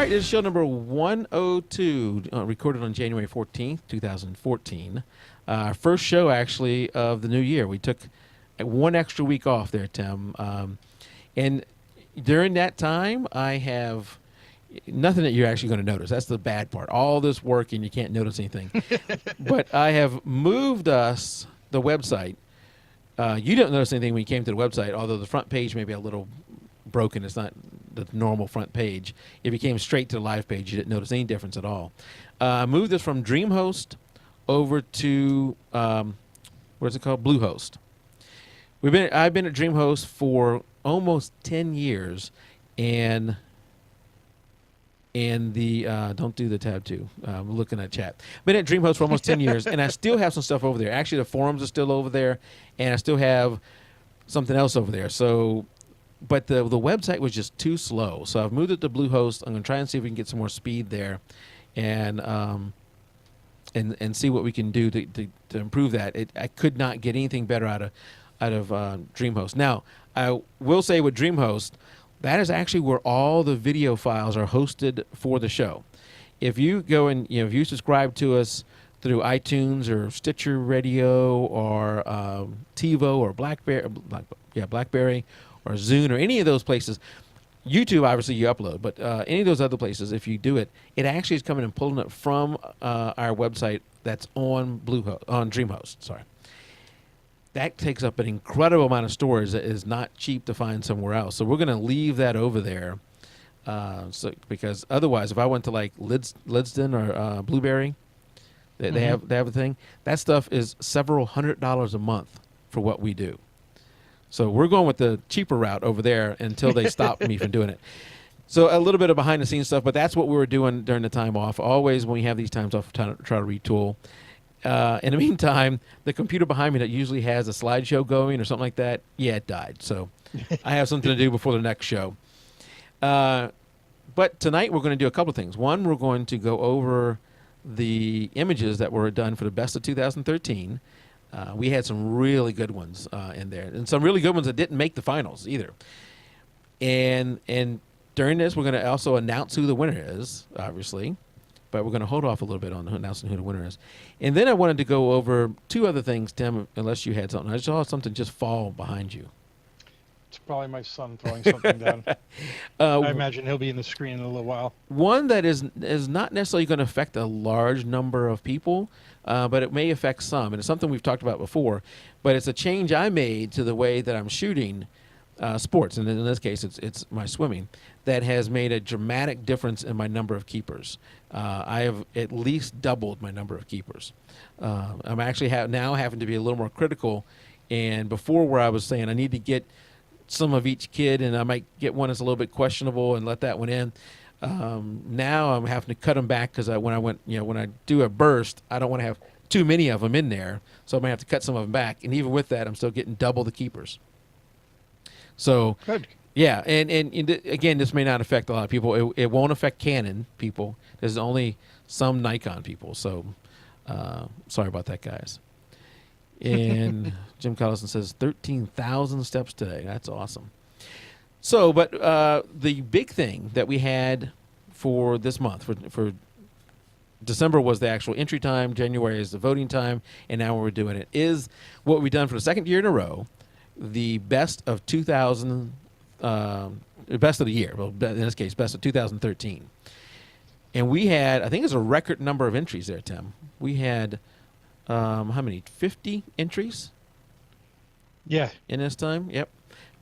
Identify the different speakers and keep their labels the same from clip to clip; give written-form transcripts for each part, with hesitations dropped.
Speaker 1: right, this is show number 102, recorded on January 14th, 2014. Our first show, actually, of the new year. We took one extra week off there, Tim. And during that time, I have nothing that you're actually going to notice. That's the bad part. All this work and you can't notice anything. But I have moved us, the website. You didn't notice anything when you came to the website, although the front page may be a little broken. It's not the normal front page. If you came straight to the live page, you didn't notice any difference at all. I moved this from DreamHost over to, what's it called? Bluehost. I've been at DreamHost for almost 10 years, and the don't do the tab 2. I'm looking at chat. Been at DreamHost for almost 10 years, and I still have some stuff over there. Actually, the forums are still over there, and I still have something else over there. So, but the website was just too slow. So I've moved it to Bluehost. I'm going to try and see if we can get some more speed there, and see what we can do to improve that. I could not get anything better out of DreamHost. Now, I will say with DreamHost, that is actually where all the video files are hosted for the show. If you go and if you subscribe to us through iTunes or Stitcher Radio or TiVo or BlackBerry or Zune or any of those places, YouTube obviously you upload, but any of those other places, if you do it, it actually is coming and pulling it from our website that's on DreamHost. Sorry. That takes up an incredible amount of storage that is not cheap to find somewhere else. So we're going to leave that over there, because otherwise, if I went to like Lidsden or Blueberry, they have a thing. That stuff is several $100s a month for what we do. So we're going with the cheaper route over there until they stop me from doing it. So a little bit of behind the scenes stuff, but that's what we were doing during the time off. Always when we have these times off, try to retool. In the meantime, the computer behind me that usually has a slideshow going or something like that, it died. So I have something to do before the next show. But tonight we're going to do a couple of things. One, we're going to go over the images that were done for the best of 2013. We had some really good ones in there, and some really good ones that didn't make the finals either. And during this, we're going to also announce who the winner is, obviously. But we're going to hold off a little bit on announcing who the winner is. And then I wanted to go over two other things, Tim, unless you had something. I saw something just fall behind you.
Speaker 2: It's probably my son throwing something down. I imagine he'll be in the screen in a little while.
Speaker 1: One that is not necessarily going to affect a large number of people, but it may affect some. And it's something we've talked about before. But it's a change I made to the way that I'm shooting sports. And in this case, it's my swimming. That has made a dramatic difference in my number of keepers. I have at least doubled my number of keepers. I'm actually now having to be a little more critical. And before, where I was saying I need to get some of each kid, and I might get one that's a little bit questionable and let that one in. Now I'm having to cut them back because when I do a burst, I don't want to have too many of them in there. So I'm gonna have to cut some of them back. And even with that, I'm still getting double the keepers. So good. Yeah, and again, this may not affect a lot of people. It won't affect Canon people. There's only some Nikon people. So sorry about that, guys. And Jim Collison says 13,000 steps today. That's awesome. So, but the big thing that we had for this month, for December was the actual entry time, January is the voting time, and now we're doing it, is what we've done for the second year in a row, the best of 2000. Best of the year, well, in this case, best of 2013. And we had, I think it's a record number of entries there, Tim. We had, how many, 50 entries?
Speaker 2: Yeah.
Speaker 1: In this time? Yep.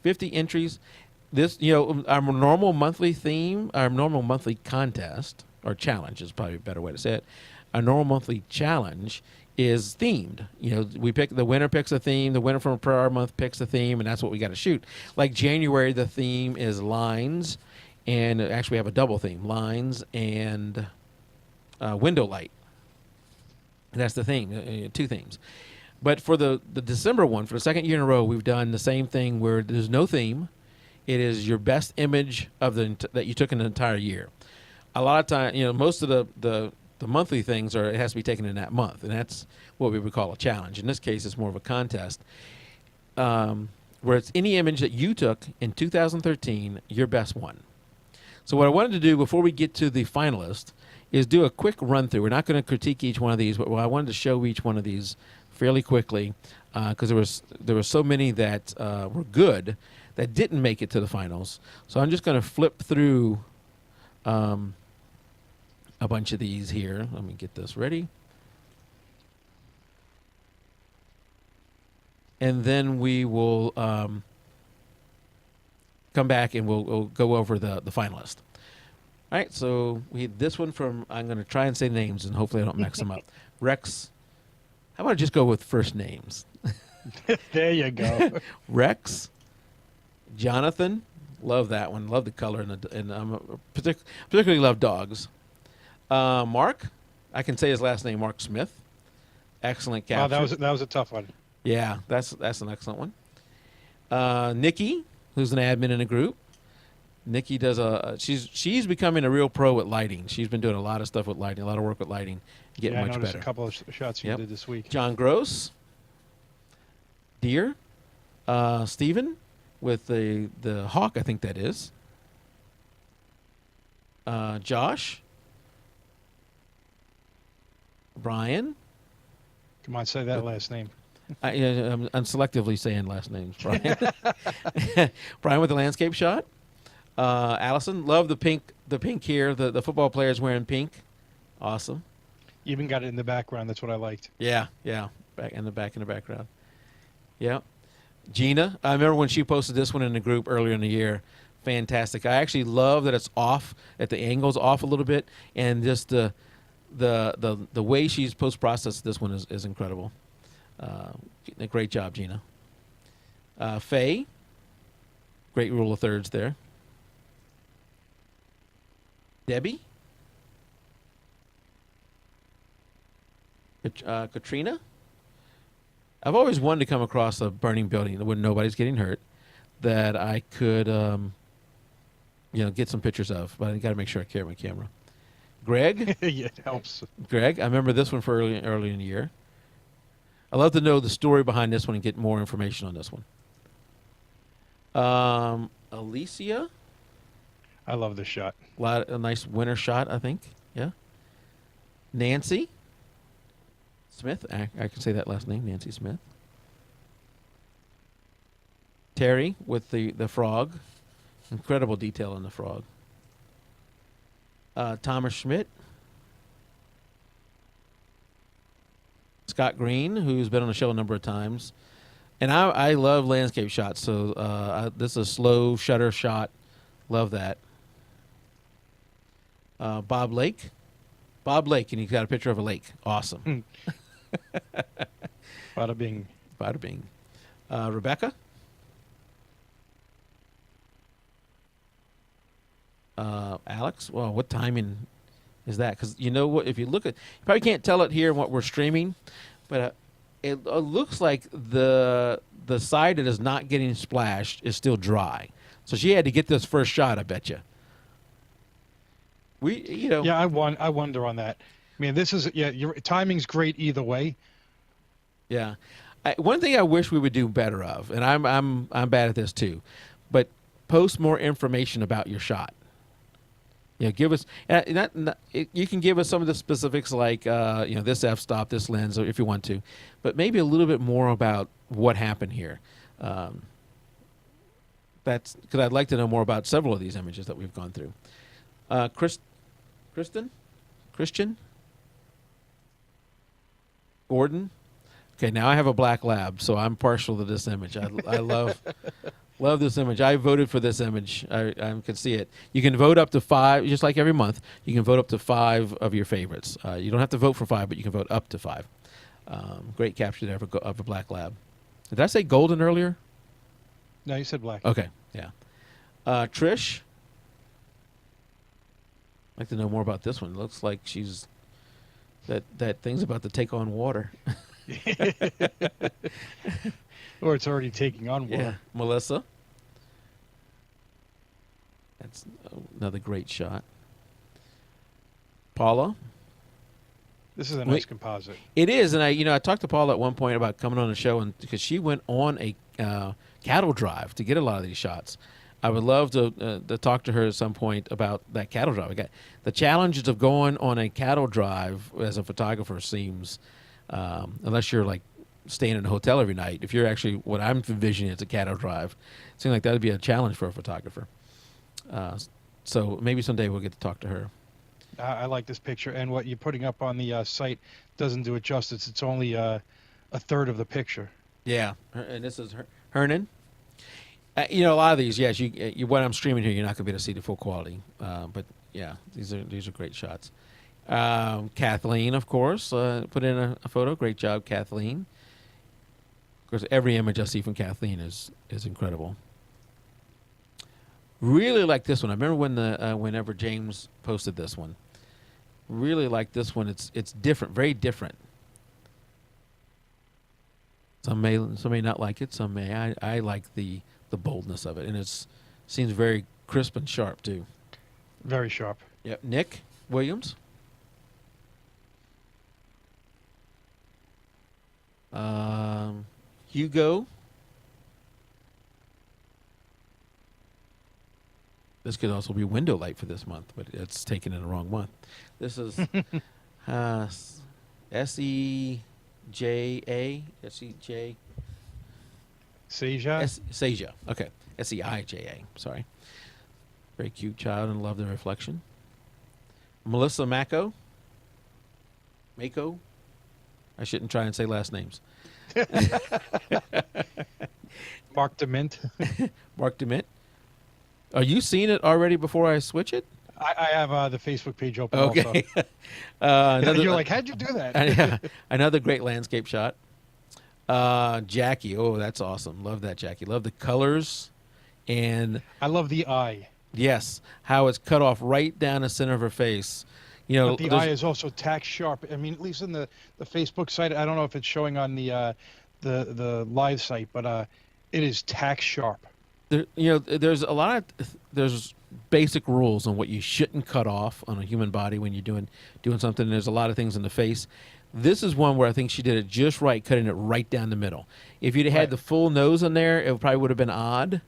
Speaker 1: 50 entries. This, our normal monthly theme, our normal monthly contest, or challenge is probably a better way to say it. Our normal monthly challenge is themed. We pick, the winner picks a theme, the winner from a prior month picks a theme, and that's what we got to shoot. Like January, the theme is lines, and actually we have a double theme, lines and window light. And that's the theme, two themes. But for the December one, for the second year in a row, we've done the same thing where there's no theme. It is your best image of that you took in the entire year. A lot of time, most of the monthly things it has to be taken in that month, and that's what we would call a challenge. In this case, it's more of a contest, where it's any image that you took in 2013, your best one. So what I wanted to do before we get to the finalist is do a quick run through. We're not going to critique each one of these, but I wanted to show each one of these fairly quickly because there were so many that were good that didn't make it to the finals. So I'm just going to flip through a bunch of these here. Let me get this ready. And then we will come back and we'll go over the finalist. All right, so we had this one from, I'm going to try and say names, and hopefully I don't mix them up. Rex. How about I just go with first names?
Speaker 2: There you go.
Speaker 1: Rex. Jonathan. Love that one. Love the color, and particularly love dogs. Mark. I can say his last name, Mark Smith. Excellent capture.
Speaker 2: Oh, that was a tough one.
Speaker 1: Yeah, that's an excellent one. Nikki, who's an admin in a group. Nikki does she's becoming a real pro at lighting. She's been doing a lot of stuff with lighting, a lot of work with lighting, getting much
Speaker 2: I noticed
Speaker 1: better.
Speaker 2: A couple of shots you did this week.
Speaker 1: John Gross, Deer, Stephen with the hawk, I think that is. Josh, Brian.
Speaker 2: Come on, say that last name.
Speaker 1: I'm selectively saying last names. Brian, Brian with the landscape shot. Allison, love the pink here. The football players wearing pink. Awesome.
Speaker 2: You even got it in the background. That's what I liked.
Speaker 1: Yeah. Back in the background. Yeah. Gina, I remember when she posted this one in the group earlier in the year. Fantastic. I actually love that it's off, that the angle's off a little bit, and just the way she's post-processed this one is incredible. Great job, Gina. Faye, great rule of thirds there. Debbie. Katrina. I've always wanted to come across a burning building when nobody's getting hurt that I could, get some pictures of, but I got to make sure I carry my camera. Greg.
Speaker 2: Yeah, it helps.
Speaker 1: Greg, I remember this one for early in the year. I'd love to know the story behind this one and get more information on this one. Alicia.
Speaker 2: I love this shot.
Speaker 1: A nice winter shot, I think. Yeah. Nancy Smith. I can say that last name, Nancy Smith. Terry with the frog. Incredible detail on the frog. Thomas Schmidt. Scott Green, who's been on the show a number of times. And I love landscape shots, so this is a slow shutter shot. Love that. Bob Lake, and he's got a picture of a lake. Awesome.
Speaker 2: Bada bing.
Speaker 1: Bada bing. Rebecca. Alex. Well, what timing is that? Because you know what? If you look at, you probably can't tell it here in what we're streaming, but it looks like the side that is not getting splashed is still dry. So she had to get this first shot, I bet you.
Speaker 2: Yeah, I wonder on that. I mean, this is your timing's great either way.
Speaker 1: Yeah, one thing I wish we would do better of, and I'm bad at this too, but post more information about your shot. Give us you can give us some of the specifics like this f-stop, this lens, if you want to, but maybe a little bit more about what happened here. That's because I'd like to know more about several of these images that we've gone through. Christian, Gordon. Okay, now I have a black lab, so I'm partial to this image. I love this image. I voted for this image. I can see it. You can vote up to 5, just like every month. You can vote up to 5 of your favorites. You don't have to vote for 5, but you can vote up to 5. Great capture there of a black lab. Did I say golden earlier?
Speaker 2: No, you said black.
Speaker 1: Okay, yeah. Trish. I'd like to know more about this one. It looks like she's that thing's about to take on water.
Speaker 2: Or it's already taking on water.
Speaker 1: Yeah. Melissa. That's another great shot. Paula.
Speaker 2: This is a nice composite.
Speaker 1: It is, and I talked to Paula at one point about coming on the show, and because she went on a cattle drive to get a lot of these shots. I would love to talk to her at some point about that cattle drive. The challenges of going on a cattle drive as a photographer seems, unless you're like staying in a hotel every night. If you're actually what I'm envisioning as a cattle drive, it seems like that would be a challenge for a photographer. So maybe someday we'll get to talk to her.
Speaker 2: I like this picture, and what you're putting up on the site doesn't do it justice. It's only a third of the picture.
Speaker 1: Yeah, and this is Hernan. A lot of these, yes, what I'm streaming here, you're not going to be able to see the full quality. But yeah, these are great shots. Kathleen, of course, put in a photo. Great job, Kathleen. Of course, every image I see from Kathleen is incredible. Really like this one. I remember whenever James posted this one. Really like this one. It's different, very different. Some may not like it. Some may. I like the boldness of it, and it seems very crisp and sharp too.
Speaker 2: Very sharp.
Speaker 1: Yep. Nick Williams. Hugo. This could also be window light for this month, but it's taken in the wrong month. This is S-E-J-A. S-E-J.
Speaker 2: Seija?
Speaker 1: Seija. Okay. S-E-I-J-A. Sorry. Very cute child and love the reflection. Melissa Mako. Mako. I shouldn't try and say last names.
Speaker 2: Mark DeMint.
Speaker 1: Mark DeMint. Are you seeing it already before I switch it?
Speaker 2: I have the Facebook page open.
Speaker 1: Okay.
Speaker 2: You're like, how'd you do that?
Speaker 1: Another great landscape shot. Jackie. Oh, that's awesome. Love that, Jackie. Love the colors. And
Speaker 2: I love the eye.
Speaker 1: Yes. How it's cut off right down the center of her face.
Speaker 2: But the eye is also tack sharp. I mean, at least in the Facebook site, I don't know if it's showing on the live site, but it is tack sharp.
Speaker 1: There's there's basic rules on what you shouldn't cut off on a human body when you're doing something. There's a lot of things in the face. This is one where I think she did it just right, cutting it right down the middle. If you'd had the full nose in there, it probably would have been odd.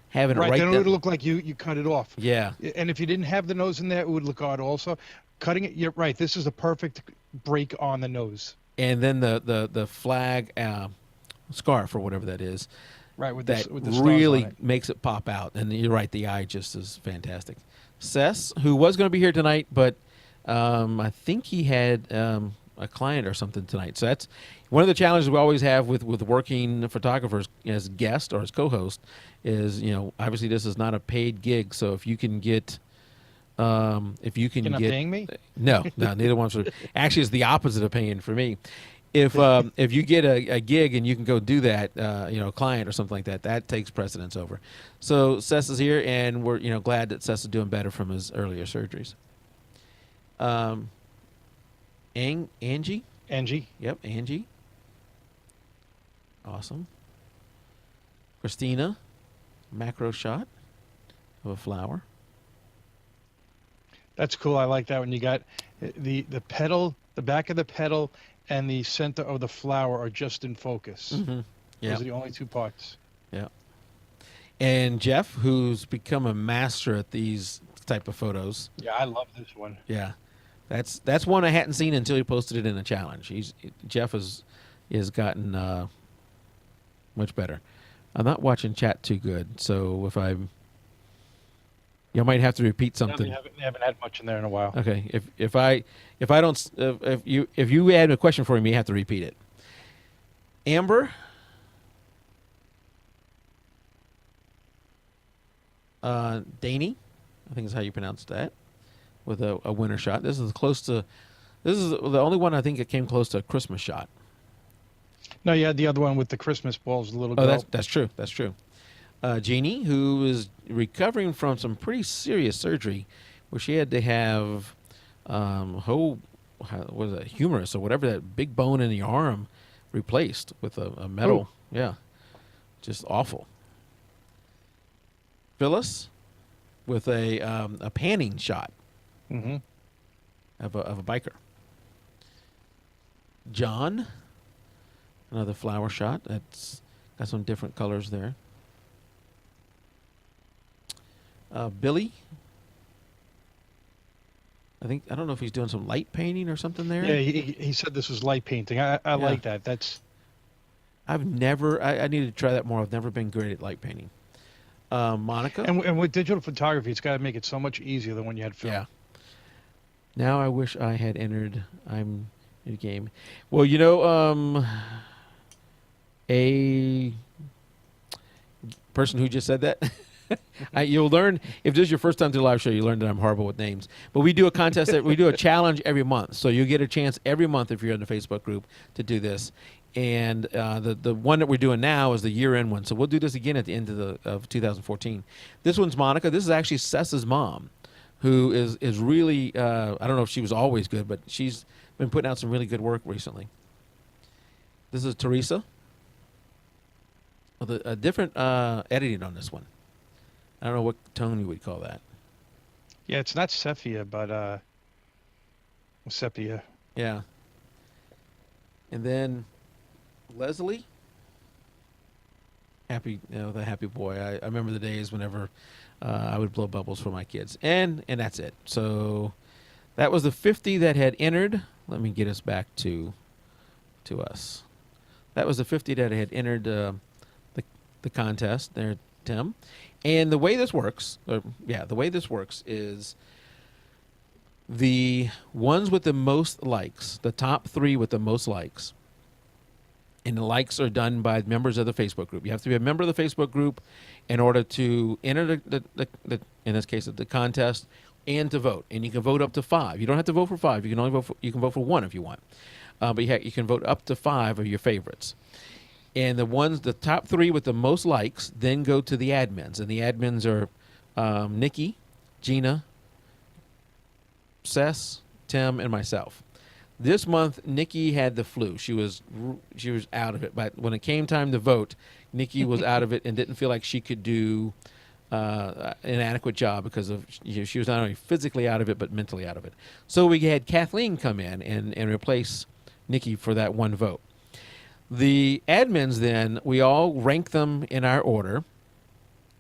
Speaker 1: Having it right
Speaker 2: then it would look like you cut it off.
Speaker 1: Yeah.
Speaker 2: And if you didn't have the nose in there, it would look odd also. Cutting it, you're right. This is a perfect break on the nose.
Speaker 1: And then the flag scarf or whatever that is.
Speaker 2: Right, with
Speaker 1: that
Speaker 2: the
Speaker 1: really makes it pop out. And you're right, the eye just is fantastic. Ces, who was going to be here tonight, but I think he had a client or something tonight. So that's one of the challenges we always have with working photographers as guest or as co-host is, obviously this is not a paid gig. So if you can get... You're not
Speaker 2: paying me?
Speaker 1: No, neither one's. Actually, it's the opposite of paying for me. If you get a gig and you can go do that, a client or something like that, that takes precedence over. So Ces is here, and we're glad that Ces is doing better from his earlier surgeries. Angie. Yep, Angie. Awesome. Christina, macro shot of a flower.
Speaker 2: That's cool. I like that when you got the petal, the back of the petal, and the center of the flower are just in focus.
Speaker 1: Mm-hmm. Yeah.
Speaker 2: Those are the only two parts.
Speaker 1: Yeah. And Jeff, who's become a master at these type of photos.
Speaker 2: Yeah, I love this one.
Speaker 1: Yeah. That's one I hadn't seen until he posted it in a challenge. Jeff has gotten much better. I'm not watching chat too good, so if you might have to repeat something.
Speaker 2: No, they haven't had much in there in a while.
Speaker 1: Okay. If you had a question for me, you have to repeat it. Amber. Daney, I think is how you pronounce that, with a winter shot. This is the only one I think that came close to a Christmas shot.
Speaker 2: No, you had the other one with the Christmas balls, the little girl.
Speaker 1: Oh, that's true. That's true. Jeannie, who is recovering from some pretty serious surgery, where she had to have humerus or whatever, that big bone in the arm replaced with a metal. Oh. Yeah, just awful. Phyllis, with a panning shot
Speaker 2: mm-hmm.
Speaker 1: of a biker. John, another flower shot. That's got some different colors there. Billy. I don't know if he's doing some light painting or something there.
Speaker 2: Yeah, he said this was light painting. I
Speaker 1: Yeah.
Speaker 2: like that. That's
Speaker 1: I've never. I need to try that more. I've never been great at light painting. Monica.
Speaker 2: and with digital photography, it's got to make it so much easier than when you had film.
Speaker 1: Yeah. Now I wish I had entered. I'm in the game. Well, you know, a person who just said that. You'll learn if this is your first time to the live show. You learn that I'm horrible with names. But we do a contest. We do a challenge every month. So you get a chance every month if you're in the Facebook group to do this. And the one that we're doing now is the year-end one. So we'll do this again at the end of 2014. This one's Monica. This is actually Seth's mom, who is really I don't know if she was always good, but she's been putting out some really good work recently. This is Teresa. Well, a different editing on this one. I don't know what tone you would call that.
Speaker 2: Yeah, it's not sepia, but sepia.
Speaker 1: Yeah. And then Leslie. The happy boy. I remember the days whenever I would blow bubbles for my kids. And that's it. So that was the 50 that had entered. Let me get us back to us. That was the 50 that had entered the contest there, Tim. And the way this works, is the ones with the most likes, the top 3 with the most likes, and the likes are done by members of the Facebook group. You have to be a member of the Facebook group in order to enter the in this case, the contest and to vote. And you can vote up to 5. You don't have to vote for 5. You can only vote for 1 if you want. But you can vote up to 5 of your favorites. And the top 3 with the most likes then go to the admins. And the admins are Nikki, Gina, Seth, Tim, and myself. This month, Nikki had the flu. She was out of it. But when it came time to vote, Nikki was out of it and didn't feel like she could do an adequate job because she was not only physically out of it, but mentally out of it. So we had Kathleen come in and replace Nikki for that one vote. The admins then, we all rank them in our order.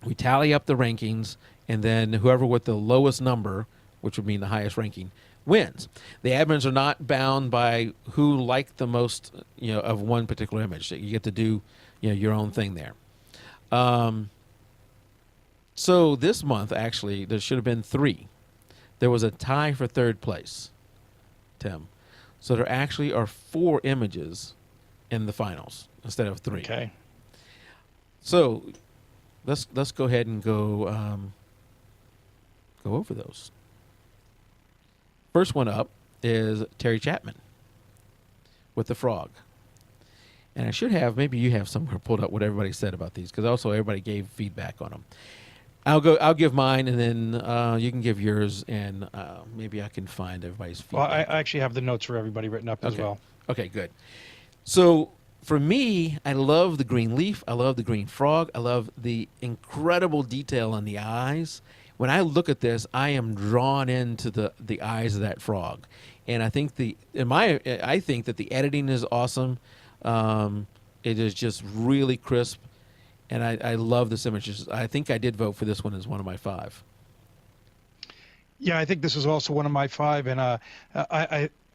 Speaker 1: We tally up the rankings, and then whoever with the lowest number, which would mean the highest ranking, wins. The admins are not bound by who liked the most, of one particular image. You get to do, your own thing there. So this month, actually, there should have been 3. There was a tie for 3rd place, Tim. So there actually are 4 images in the finals instead of 3.
Speaker 2: Okay.
Speaker 1: So let's go ahead and go over those. First one up is Terry Chapman with the frog. And I should have, maybe you have somewhere pulled up what everybody said about these, because also everybody gave feedback on them. I'll give mine, and then you can give yours, and maybe I can find everybody's feedback.
Speaker 2: Well, I actually have the notes for everybody written up as well.
Speaker 1: Okay, good. So for me, I love the green leaf. I love the green frog. I love the incredible detail on the eyes. When I look at this, I am drawn into the eyes of that frog, and I think I think that the editing is awesome. It is just really crisp, and I love this image. I think I did vote for this one as one of my 5.
Speaker 2: Yeah, I think this is also one of my 5, and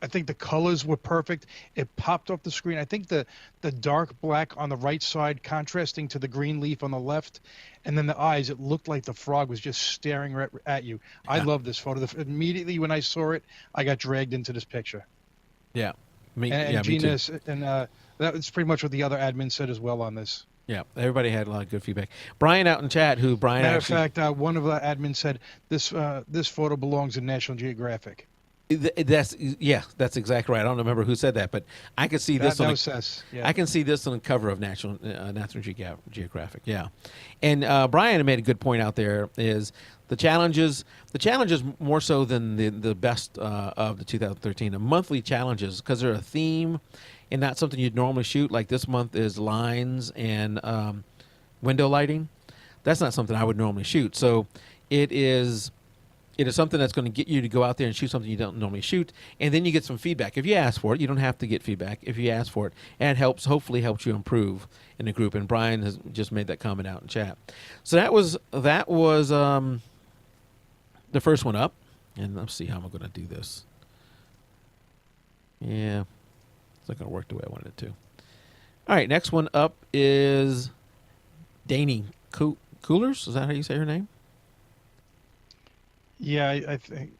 Speaker 2: I think the colors were perfect. It popped off the screen. I think the dark black on the right side contrasting to the green leaf on the left, and then the eyes, it looked like the frog was just staring right at you. Yeah. I love this photo. Immediately when I saw it, I got dragged into this picture.
Speaker 1: Yeah.
Speaker 2: Me too. And that was pretty much what the other admin said as well on this.
Speaker 1: Yeah, everybody had a lot of good feedback. Brian out in chat,
Speaker 2: Matter of fact, one of the admins said this photo belongs in National Geographic.
Speaker 1: That's exactly right. I don't remember who said that, but I could see this on I can see this on the cover of National Geographic. Yeah, and Brian made a good point out there. Is the challenges more so than the best of the 2013, the monthly challenges, because they're a theme and not something you'd normally shoot. Like this month is lines and window lighting. That's not something I would normally shoot. So it is something that's going to get you to go out there and shoot something you don't normally shoot, and then you get some feedback. If you ask for it, you don't have to get feedback. If you ask for it, and it hopefully helps you improve in the group. And Brian has just made that comment out in chat. So that was the first one up, and let's see how I'm going to do this. Yeah, it's not going to work the way I wanted it to. All right, next one up is Danny Coolers. Is that how you say her name?
Speaker 2: Yeah, I think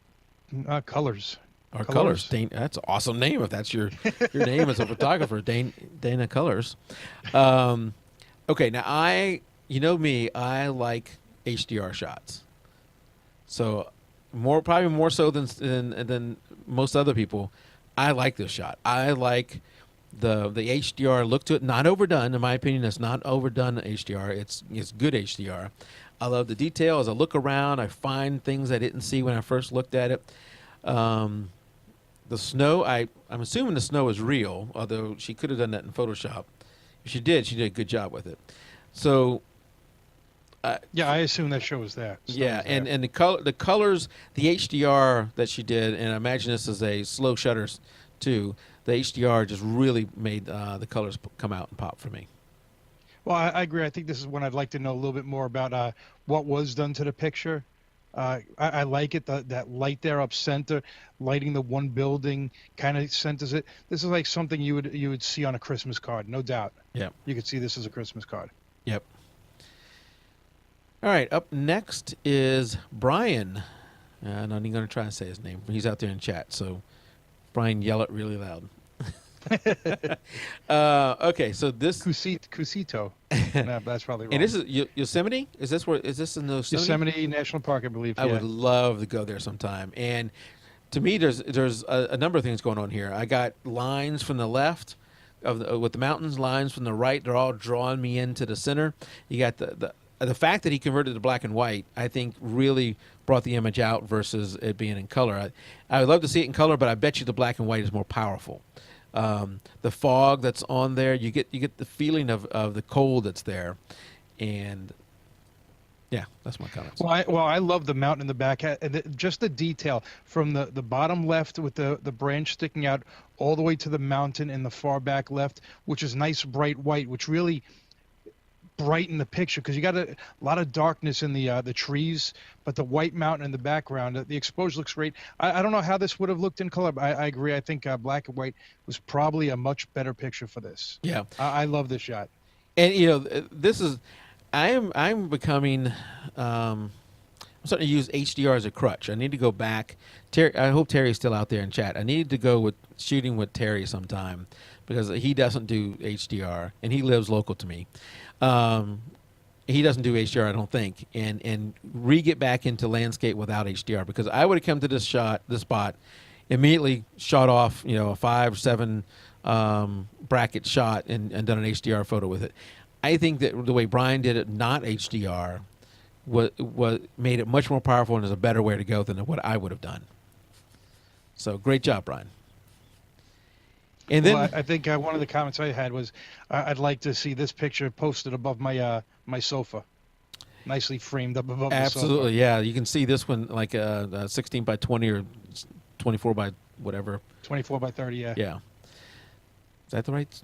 Speaker 2: Colors.
Speaker 1: Or Colors. That's an awesome name if that's your name as a photographer, Dana Colors. Okay, now you know me, I like HDR shots. So probably more so than most other people, I like this shot. I like the HDR look to it. Not overdone, in my opinion. It's not overdone HDR. It's good HDR. I love the detail. As I look around, I find things I didn't see when I first looked at it. The snow, I'm assuming the snow is real, although she could have done that in Photoshop. If she did a good job with it. So,
Speaker 2: yeah, I assume that shows that.
Speaker 1: Yeah, and the colors, the HDR that she did, and I imagine this is a slow shutters too. The HDR just really made the colors come out and pop for me.
Speaker 2: Well, I agree. I think this is one I'd like to know a little bit more about what was done to the picture. I like it, that light there up center, lighting the one building, kind of centers it. This is like something you would see on a Christmas card, no doubt.
Speaker 1: Yep.
Speaker 2: You could see this as a Christmas card.
Speaker 1: Yep. All right, up next is Brian. I'm not even going to try and say his name. He's out there in chat, so Brian, yell it really loud. Okay, so this
Speaker 2: Cusito. No, that's probably wrong.
Speaker 1: And this is Yosemite. Is this in Yosemite?
Speaker 2: Yosemite National Park, I believe.
Speaker 1: I would love to go there sometime. And to me, there's a number of things going on here. I got lines from the left with the mountains, lines from the right. They're all drawing me into the center. You got the fact that he converted to black and white, I think, really brought the image out versus it being in color. I would love to see it in color, but I bet you the black and white is more powerful. The fog that's on there, you get the feeling of the cold that's there, and yeah, that's my comments.
Speaker 2: Well, I love the mountain in the back, and just the detail from the bottom left with the branch sticking out all the way to the mountain in the far back left, which is nice bright white, which really brighten the picture because you got a lot of darkness in the trees, but the white mountain in the background, the exposure looks great. I don't know how this would have looked in color, but I agree. I think black and white was probably a much better picture for this.
Speaker 1: Yeah, I
Speaker 2: love this shot.
Speaker 1: And this is, I'm becoming, I'm starting to use HDR as a crutch. I need to go back. Terry, I hope Terry's still out there in chat. I need to go with shooting with Terry sometime because he doesn't do HDR and he lives local to me. He doesn't do HDR, I don't think, and get back into landscape without HDR because I would have come to this spot, immediately shot off, a 5-7 bracket shot and done an HDR photo with it. I think that the way Brian did it, not HDR, was made it much more powerful and is a better way to go than what I would have done. So great job, Brian. And then
Speaker 2: I think one of the comments I had was I'd like to see this picture posted above my my sofa, nicely framed up above the sofa.
Speaker 1: Absolutely, yeah. You can see this one like 16 by 20 or 24 by whatever.
Speaker 2: 24 by 30, yeah.
Speaker 1: Yeah. Is that the right?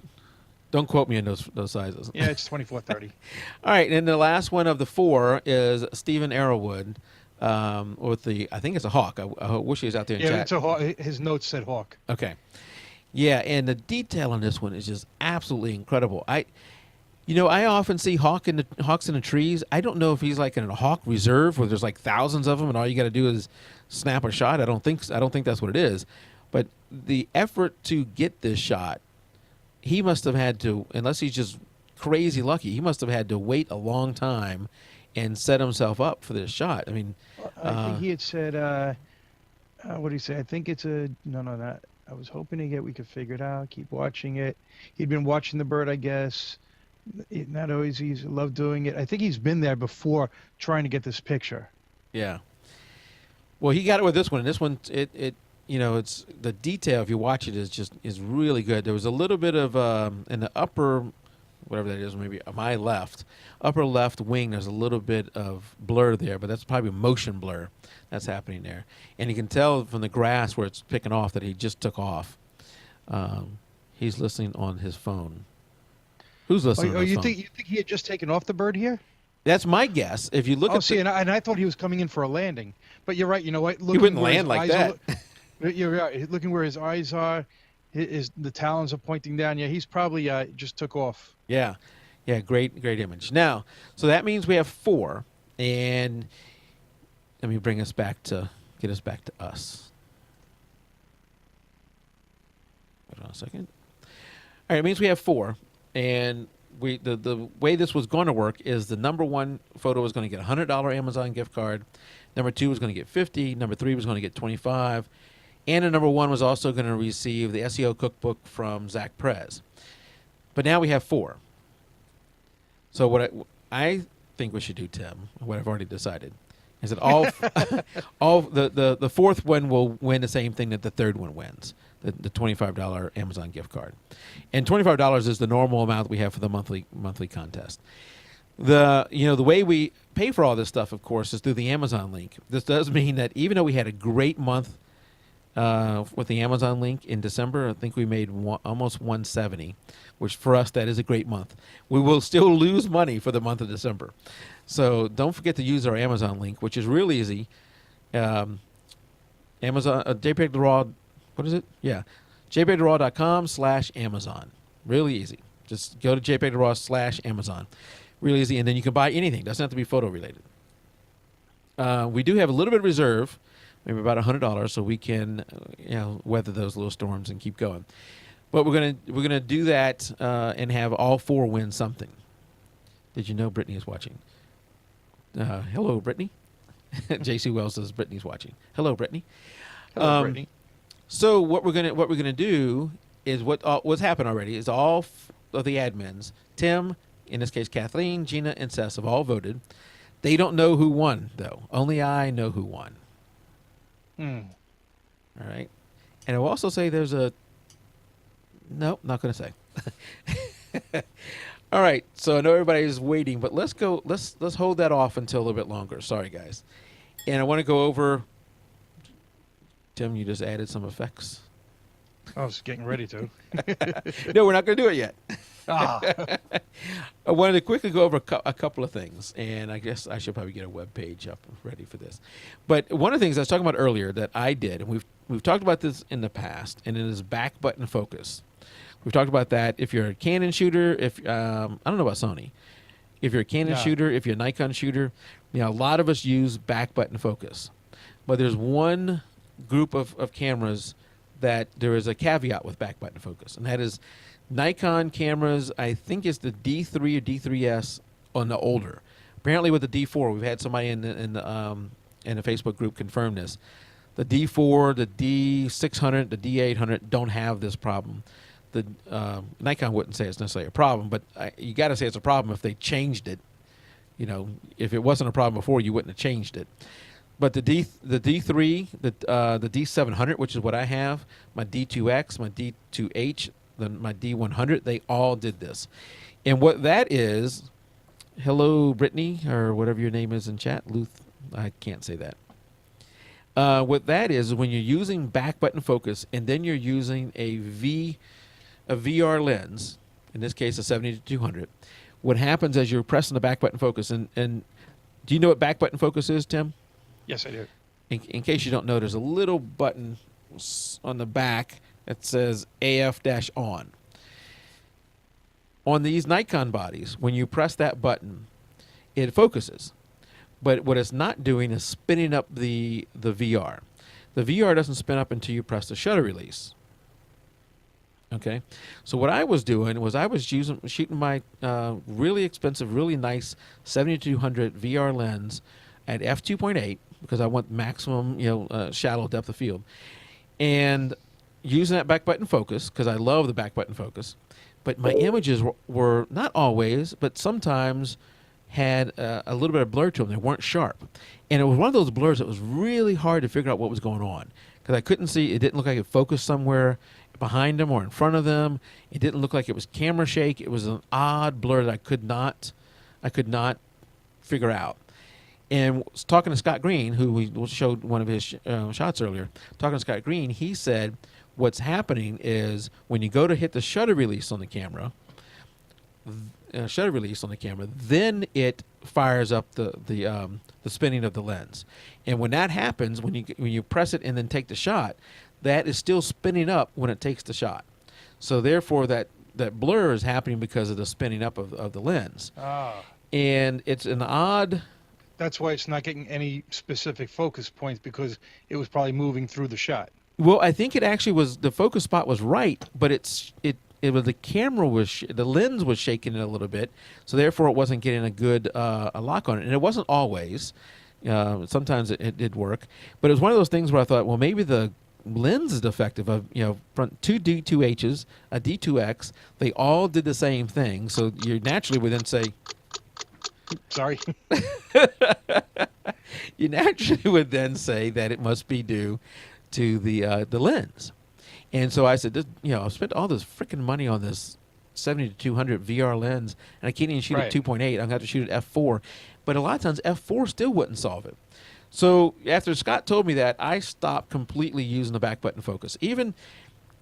Speaker 1: Don't quote me on those sizes.
Speaker 2: Yeah, it's 24-30.
Speaker 1: All right, and the last one of the four is Stephen Arrowwood with I think it's a hawk. I wish he was out there in chat.
Speaker 2: Yeah, it's a hawk. His notes said hawk.
Speaker 1: Okay. Yeah, and the detail on this one is just absolutely incredible. I often see hawks in the trees. I don't know if he's like in a hawk reserve where there's like thousands of them, and all you got to do is snap a shot. I don't think that's what it is. But the effort to get this shot, he must have had to, unless he's just crazy lucky, he must have had to wait a long time and set himself up for this shot. I mean,
Speaker 2: I think he had said, what did he say? I think it's not. I was hoping we could figure it out, keep watching it. He'd been watching the bird, I guess. Not always easy. Love doing it. I think he's been there before trying to get this picture.
Speaker 1: Yeah. Well, he got it with this one. And this one, it's the detail, if you watch it, is really good. There was a little bit of, in the upper, whatever that is, maybe my upper left wing, there's a little bit of blur there, but that's probably motion blur that's happening there. And you can tell from the grass where it's picking off that he just took off. He's listening on his phone. Who's listening on his phone?
Speaker 2: You think he had just taken off the bird here?
Speaker 1: That's my guess. If you look
Speaker 2: Oh,
Speaker 1: at
Speaker 2: see, and I thought he was coming in for a landing, but you're right. You know what?
Speaker 1: he wouldn't land like that.
Speaker 2: You're right. Looking where his eyes are, the talons are pointing down. Yeah, he's probably just took off.
Speaker 1: Yeah, yeah, great image. Now, so that means we have 4, and let me get us back to us. Hold on a second. All right, it means we have 4, and the way this was going to work is the number 1 photo was going to get a $100 Amazon gift card, number 2 was going to get 50, number 3 was going to get 25, and the number 1 was also going to receive the SEO cookbook from Zach Perez. But now we have 4. So what I think we should do, Tim, what I've already decided, is that all the 4th one will win the same thing that the 3rd one wins. The $25 Amazon gift card, and $25 is the normal amount we have for the monthly contest. The way we pay for all this stuff, of course, is through the Amazon link. This does mean that even though we had a great month with the Amazon link in December, I think we made almost 170, which for us that is a great month. We will still lose money for the month of December, so don't forget to use our Amazon link, which is real easy. Amazon jpeg2RAW. What is it? Yeah. jpeg2RAW.com/Amazon. Really easy. Just go to jpeg2RAW/Amazon. Really easy. And then you can buy anything. Doesn't have to be photo related. We do have a little bit of reserve, maybe about $100, so we can weather those little storms and keep going. But we're gonna do that and have all 4 win something. Did you know Brittany is watching? Hello, Brittany. J.C. Wells says Brittany's watching. Hello, Brittany.
Speaker 2: Hello, Brittany.
Speaker 1: So what we're gonna do is what's happened already is all of the admins, Tim, in this case Kathleen, Gina, and Seth have all voted. They don't know who won though. Only I know who won. All right, and I will also say there's a nope, not gonna say. All right, so I know everybody's waiting, but let's hold that off until a little bit longer. Sorry guys, and I want to go over. Tim, you just added some effects.
Speaker 2: I was getting ready to.
Speaker 1: No, we're not going to do it yet.
Speaker 2: Ah.
Speaker 1: I wanted to quickly go over a couple of things, and I guess I should probably get a web page up ready for this. But one of the things I was talking about earlier that I did, and we've talked about this in the past, and it is back button focus. We've talked about that. If you're a Canon shooter, I don't know about Sony. If you're a Canon shooter, if you're a Nikon shooter, a lot of us use back button focus. But there's one group of cameras that there is a caveat with back button focus, and that is Nikon cameras. I think it's the D3 or D3S on the older. Apparently with the D4, we've had somebody in the Facebook group confirm this. The D4, the D600, the D800 don't have this problem. The Nikon wouldn't say it's necessarily a problem, but you got to say it's a problem if they changed it. If it wasn't a problem before, you wouldn't have changed it. But the D3, the D700, which is what I have, my D2X, my D2H, my D100, they all did this. And what that is, hello, Brittany, or whatever your name is in chat, Luth, I can't say that. What that is when you're using back button focus and then you're using a VR lens, in this case a 70-200, what happens as you're pressing the back button focus, and do you know what back button focus is, Tim?
Speaker 2: Yes, I do.
Speaker 1: In case you don't know, there's a little button on the back that says AF-on. On these Nikon bodies, when you press that button, it focuses. But what it's not doing is spinning up the VR. The VR doesn't spin up until you press the shutter release. Okay? So what I was doing was I was shooting my really expensive, really nice 70-200 VR lens at f2.8 because I want maximum, shallow depth of field, and using that back button focus because I love the back button focus. But my images were not always, but sometimes had a little bit of blur to them. They weren't sharp, and it was one of those blurs that was really hard to figure out what was going on because I couldn't see. It didn't look like it focused somewhere behind them or in front of them. It didn't look like it was camera shake. It was an odd blur that I could not figure out. And was talking to Scott Green, who we showed one of his shots earlier, talking to Scott Green, he said what's happening is when you go to hit the shutter release on the camera, shutter release on the camera, then it fires up the spinning of the lens. And when that happens, when you press it and then take the shot, that is still spinning up when it takes the shot. So therefore, that blur is happening because of the spinning up of the lens.
Speaker 2: Ah.
Speaker 1: And it's an odd.
Speaker 2: That's why it's not getting any specific focus points, because it was probably moving through the shot.
Speaker 1: Well, I think it actually was, the focus spot was right, but it was the camera was the lens was shaking it a little bit, so therefore it wasn't getting a good a lock on it, and it wasn't always. Sometimes it did work, but it was one of those things where I thought, well, maybe the lens is defective. Of front two D2Hs, a D2X, they all did the same thing, so you naturally would then say.
Speaker 2: Sorry.
Speaker 1: You naturally would then say that it must be due to the lens. And so I said, I've spent all this freaking money on this 70-200 VR lens, and I can't even shoot at 2.8. I'm going to have to shoot at f4. But a lot of times f4 still wouldn't solve it. So after Scott told me that, I stopped completely using the back button focus. Even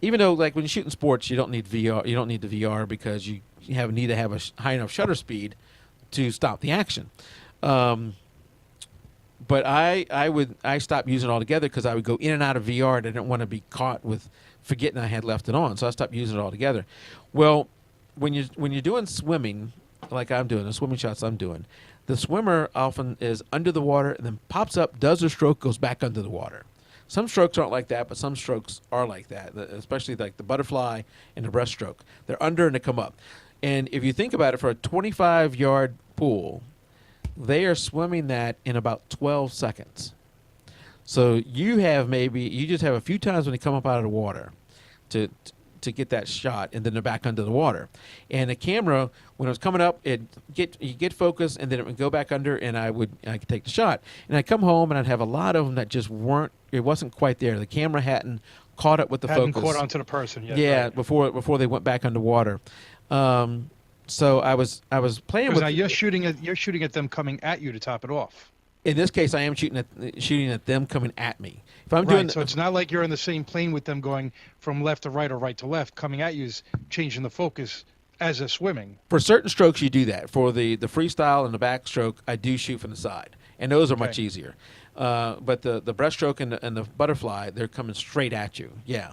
Speaker 1: though, like, when you shoot in sports, you don't need VR. You don't need the VR because you need to have a high enough shutter speed to stop the action. But I stopped using it altogether because I would go in and out of VR, and I didn't want to be caught with forgetting I had left it on, so I stopped using it altogether. Well, when you're doing swimming, like I'm doing, the swimming shots I'm doing, the swimmer often is under the water and then pops up, does a stroke, goes back under the water. Some strokes aren't like that, but some strokes are like that, especially like the butterfly and the breaststroke. They're under and they come up. And if you think about it, for a 25-yard pool, they are swimming that in about 12 seconds. So you just have a few times when they come up out of the water to get that shot, and then they're back under the water. And the camera, when it was coming up, you get focus, and then it would go back under, and I could take the shot. And I'd come home, and I'd have a lot of them that just wasn't quite there. The camera hadn't caught up with the focus.
Speaker 2: Hadn't caught onto the person yet.
Speaker 1: Yeah,
Speaker 2: right.
Speaker 1: before they went back underwater. So I was playing with.
Speaker 2: Now you're shooting at them coming at you to top it off.
Speaker 1: In this case, I am shooting at them coming at me. If I'm doing,
Speaker 2: so it's not like you're in the same plane with them going from left to right or right to left. Coming at you is changing the focus as they're swimming.
Speaker 1: For certain strokes, you do that. For the freestyle and the backstroke, I do shoot from the side, and those are much easier. But the breaststroke and the butterfly, they're coming straight at you. Yeah.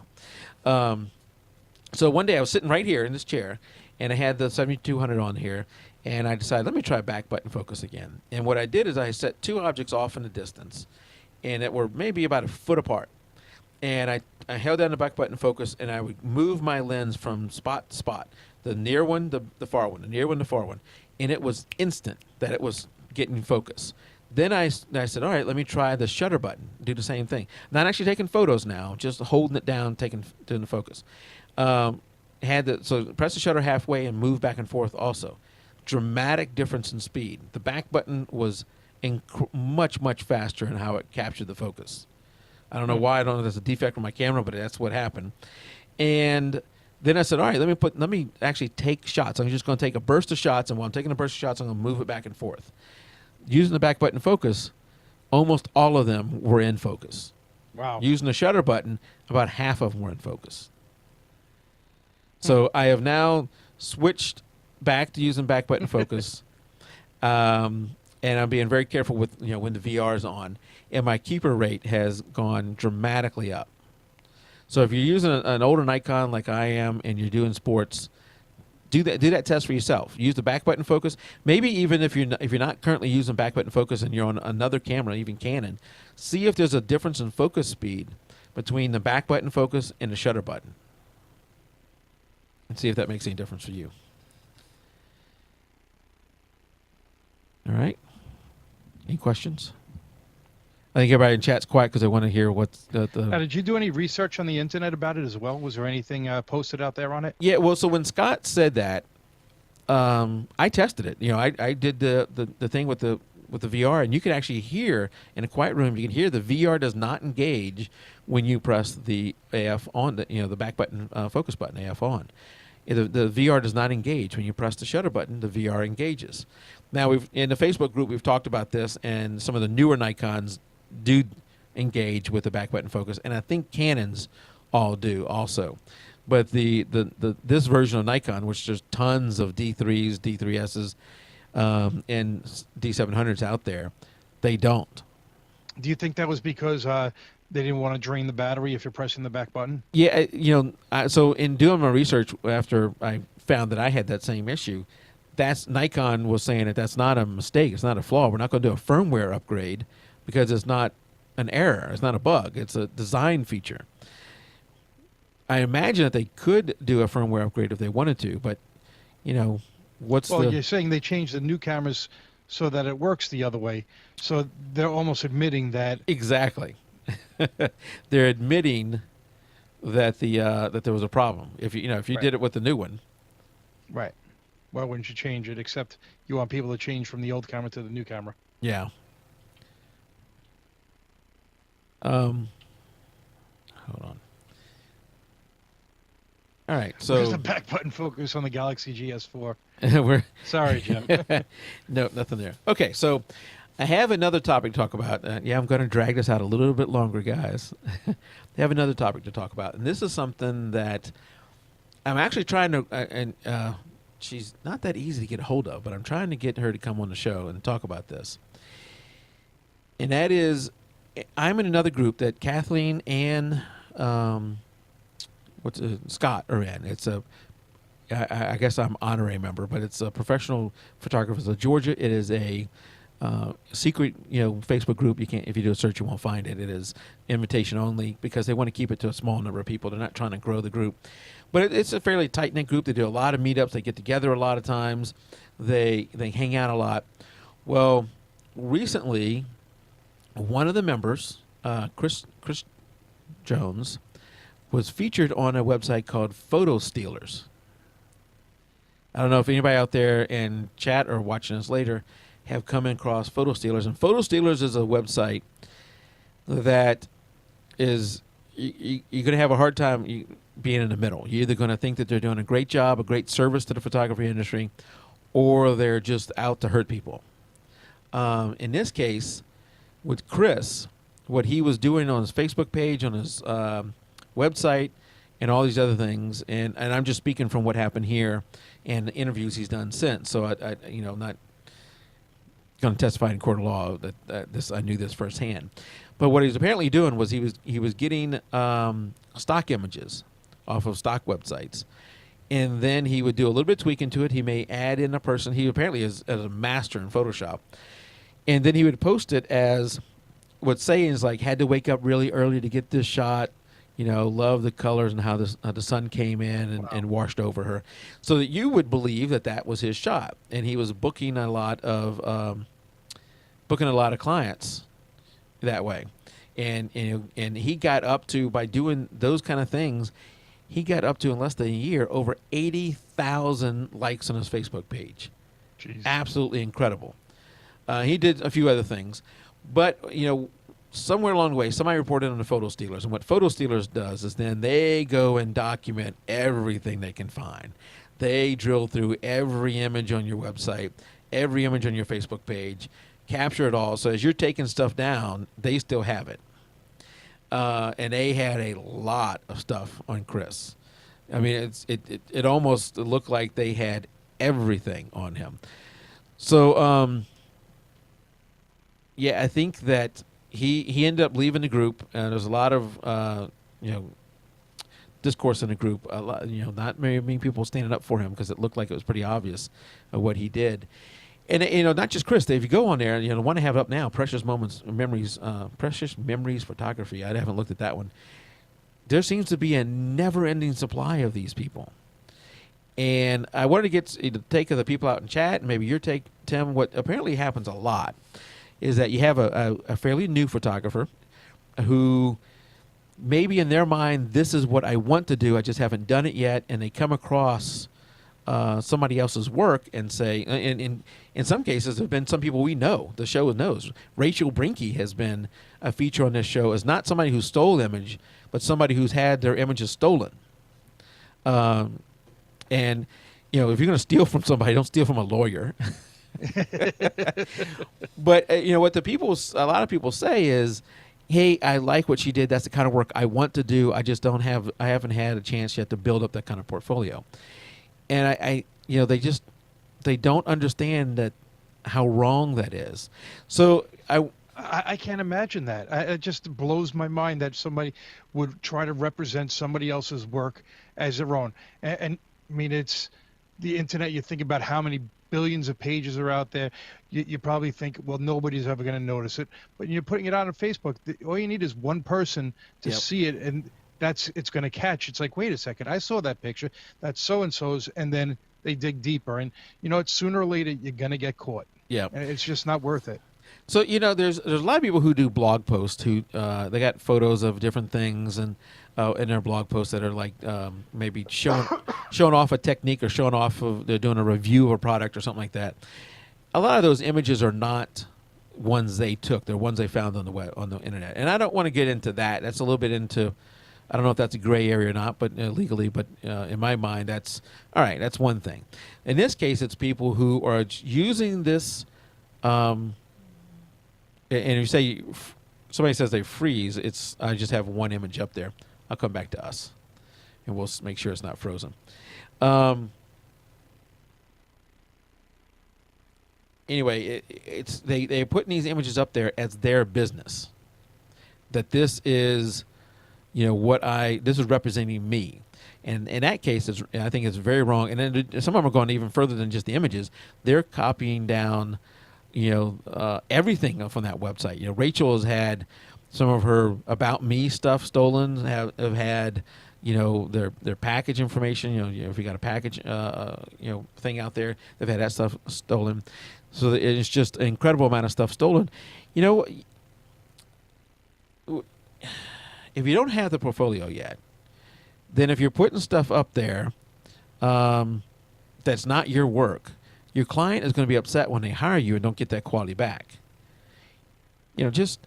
Speaker 1: So one day I was sitting right here in this chair, and I had the 7200 on here, and I decided, let me try back button focus again. And what I did is I set two objects off in the distance, and that were maybe about a foot apart. And I held down the back button focus, and I would move my lens from spot to spot, the near one, the far one, the near one, the far one. And it was instant that it was getting focus. Then I said, all right, let me try the shutter button, do the same thing. Not actually taking photos now, just holding it down, doing the focus. So press the shutter halfway and move back and forth also. Dramatic difference in speed. The back button was much, much faster in how it captured the focus. I don't know why. I don't know if there's a defect on my camera, but that's what happened. And then I said, all right, let me actually take shots. I'm just going to take a burst of shots, and while I'm taking a burst of shots, I'm going to move it back and forth. Using the back button focus, almost all of them were in focus.
Speaker 2: Wow.
Speaker 1: Using the shutter button, about half of them were in focus. So I have now switched back to using back button focus, and I'm being very careful with when the VR is on, and my keeper rate has gone dramatically up. So if you're using an older Nikon like I am, and you're doing sports, do that test for yourself. Use the back button focus. Maybe even if you're not currently using back button focus and you're on another camera, even Canon, see if there's a difference in focus speed between the back button focus and the shutter button, and see if that makes any difference for you. All right. Any questions? I think everybody in chat's quiet because they want to hear what's the.
Speaker 2: Now, did you do any research on the internet about it as well? Was there anything posted out there on it?
Speaker 1: Yeah. Well, so when Scott said that, I tested it. I did the thing with the VR, and you can actually hear in a quiet room. You can hear the VR does not engage when you press the AF on, the back button focus button AF on. The VR does not engage when you press the shutter button. The VR engages. Now, in the Facebook group we've talked about this, and some of the newer Nikons do engage with the back button focus, and I think Canons all do also. But this version of Nikon, which there's tons of D3s, D3Ss, and D700s out there, they don't.
Speaker 2: Do you think that was because they didn't want to drain the battery if you're pressing the back button?
Speaker 1: Yeah, so in doing my research after I found that I had that same issue, that's Nikon was saying that that's not a mistake, it's not a flaw. We're not going to do a firmware upgrade because it's not an error, it's not a bug, it's a design feature. I imagine that they could do a firmware upgrade if they wanted to, but
Speaker 2: you're saying they changed the new cameras so that it works the other way. So they're almost admitting that.
Speaker 1: Exactly. They're admitting that that there was a problem. If you
Speaker 2: Right.
Speaker 1: did it with the new one.
Speaker 2: Right. Why wouldn't you change it? Except you want people to change from the old camera to the new camera.
Speaker 1: Yeah. Hold on. All right. So
Speaker 2: there's the back button focus on the Galaxy GS4.
Speaker 1: we're
Speaker 2: Sorry, Jim.
Speaker 1: no, nothing there. Okay, so I have another topic to talk about. I'm going to drag this out a little bit longer, guys. I have another topic to talk about, and this is something that I'm actually trying to. And she's not that easy to get a hold of, but I'm trying to get her to come on the show and talk about this. And that is, I'm in another group that Kathleen and Scott are in. It's I guess I'm honorary member, but it's a professional photographers of Georgia. It is a secret, Facebook group. You can't, if you do a search, you won't find it. It is invitation only because they want to keep it to a small number of people. They're not trying to grow the group, but it's a fairly tight knit group. They do a lot of meetups. They get together a lot of times. They hang out a lot. Well, recently, one of the members, Chris Jones, was featured on a website called Photo Stealers. I don't know if anybody out there in chat or watching us later have come across Photo Stealers. And Photo Stealers is a website that is, you're going to have a hard time being in the middle. You're either going to think that they're doing a great job, a great service to the photography industry, or they're just out to hurt people. In this case, with Chris, what he was doing on his Facebook page, on his website, and all these other things, and I'm just speaking from what happened here and the interviews he's done since. So I'm not going to testify in court of law that this, I knew this firsthand. But what he was apparently doing was he was getting stock images off of stock websites, and then he would do a little bit of tweaking to it. He may add in a person. He apparently is a master in Photoshop, and then he would post it as what's saying is like, had to wake up really early to get this shot. Love the colors and how the sun came in and washed over her, so that you would believe that was his shot. And he was booking a lot of clients that way. And he got up to, by doing those kind of things, he got up to, in less than a year, over 80,000 likes on his Facebook page.
Speaker 2: Jeez.
Speaker 1: Absolutely incredible. He did a few other things, but somewhere along the way, somebody reported on the Photo Stealers, and what Photo Stealers does is then they go and document everything they can find. They drill through every image on your website, every image on your Facebook page, capture it all. So as you're taking stuff down, they still have it. And they had a lot of stuff on Chris. I mean, it almost looked like they had everything on him. So, I think that he ended up leaving the group. There's a lot of discourse in the group. A lot, not very many people standing up for him because it looked like it was pretty obvious what he did. And not just Chris. If you go on there, the one I have up now, Precious Memories Photography. I haven't looked at that one. There seems to be a never-ending supply of these people. And I wanted to get the take of the people out in chat, and maybe your take, Tim. What apparently happens a lot is that you have a fairly new photographer who maybe in their mind, this is what I want to do, I just haven't done it yet, and they come across somebody else's work and say, and in some cases, there have been some people we know, the show knows. Rachel Brinke has been a feature on this show as not somebody who stole image, but somebody who's had their images stolen. And, if you're going to steal from somebody, don't steal from a lawyer. But what a lot of people say is, hey, I like what she did. That's the kind of work I want to do. I just I haven't had a chance yet to build up that kind of portfolio. And they don't understand that how wrong that is. So
Speaker 2: I can't imagine that. It just blows my mind that somebody would try to represent somebody else's work as their own. And I mean, it's the internet. You think about how many billions of pages are out there. You probably think, well, nobody's ever going to notice it. But you're putting it out on Facebook. All you need is one person to see it, and it's going to catch. It's like, wait a second, I saw that picture. That's so and so's, and then they dig deeper, and it's sooner or later you're going to get caught.
Speaker 1: Yeah,
Speaker 2: and it's just not worth it.
Speaker 1: So there's a lot of people who do blog posts who they got photos of different things and in their blog posts that are like maybe showing off a technique or showing off of they're doing a review of a product or something like that. A lot of those images are not ones they took; they're ones they found on the web, on the internet. And I don't want to get into that. That's a little bit into I don't know if that's a gray area or not, but legally. But in my mind, that's all right. That's one thing. In this case, it's people who are using this. And you say somebody says they freeze, I just have one image up there. I'll come back to us, and we'll make sure it's not frozen. Anyway, they're putting these images up there as their business. That this is, this is representing me. And in that case, I think it's very wrong. And then some of them are going even further than just the images. They're copying down everything from that website. Rachel has had some of her About Me stuff stolen, have had, their package information, if you got a package, thing out there, they've had that stuff stolen. So it's just an incredible amount of stuff stolen. If you don't have the portfolio yet, then if you're putting stuff up there that's not your work, your client is going to be upset when they hire you and don't get that quality back. Just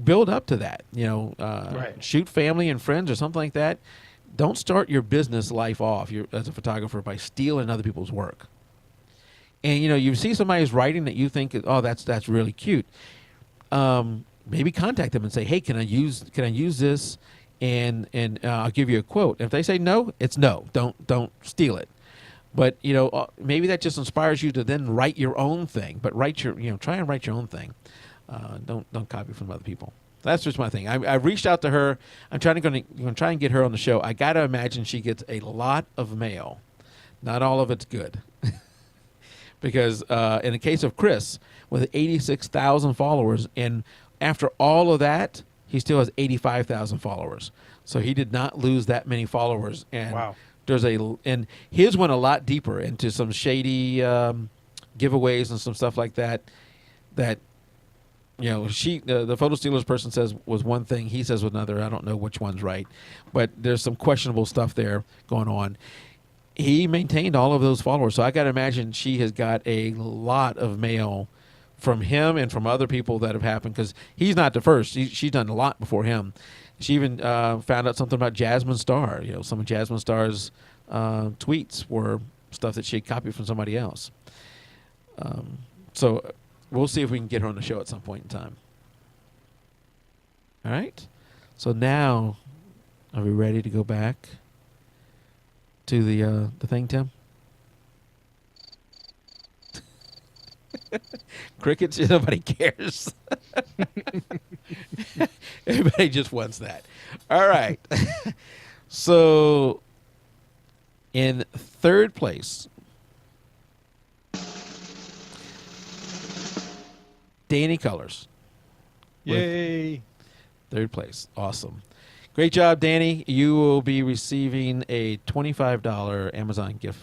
Speaker 1: build up to that.
Speaker 2: Right.
Speaker 1: Shoot family and friends or something like that. Don't start your business life off as a photographer by stealing other people's work. And you see somebody's writing that you think, oh, that's really cute. Maybe contact them and say, hey, can I use this? And I'll give you a quote. And if they say no, it's no. Don't steal it. But maybe that just inspires you to then write your own thing. But try and write your own thing. Don't copy from other people. That's just my thing. I reached out to her. I'm trying to try and get her on the show. I got to imagine she gets a lot of mail. Not all of it's good, because in the case of Chris, with 86,000 followers, and after all of that, he still has 85,000 followers. So he did not lose that many followers. And
Speaker 2: wow.
Speaker 1: And his went a lot deeper into some shady giveaways and some stuff like that. That the photo stealers person says was one thing, he says was another. I don't know which one's right, but there's some questionable stuff there going on. He maintained all of those followers, so I got to imagine she has got a lot of mail from him and from other people that have happened, because he's not the first. She's done a lot before him. She even found out something about Jasmine Star. Some of Jasmine Star's tweets were stuff that she had copied from somebody else. So we'll see if we can get her on the show at some point in time. All right. So now, are we ready to go back to the thing, Tim? Crickets, nobody cares. Everybody just wants that. All right. So, in third place, Danny Colors.
Speaker 2: Yay.
Speaker 1: Third place. Awesome. Great job, Danny. You will be receiving a $25 Amazon gift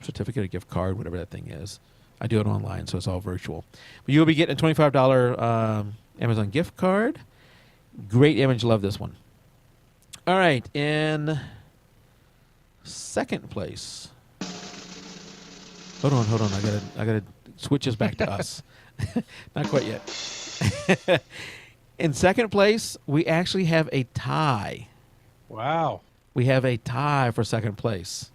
Speaker 1: certificate or gift card, whatever that thing is. I do it online, so it's all virtual. But you'll be getting a $25 Amazon gift card. Great image. Love this one. All right. In second place. Hold on. I gotta switch this back to us. Not quite yet. In second place, we actually have a tie.
Speaker 2: Wow.
Speaker 1: We have a tie for second place.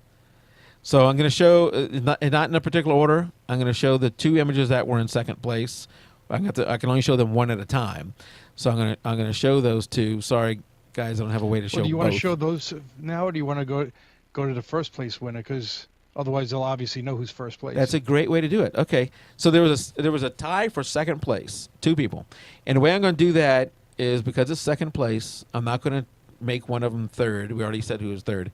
Speaker 1: So I'm going to show, not in a particular order, I'm going to show the two images that were in second place. I can only show them one at a time. So I'm gonna show those two. Sorry, guys, I don't have a way to show
Speaker 2: Well, do you
Speaker 1: both.
Speaker 2: want to show those now, or do you want to go to the first place winner? Because otherwise, they'll obviously know who's first place.
Speaker 1: That's a great way to do it. Okay, so there was a tie for second place, two people, and the way I'm going to do that is because it's second place. I'm not going to make one of them third. We already said who was third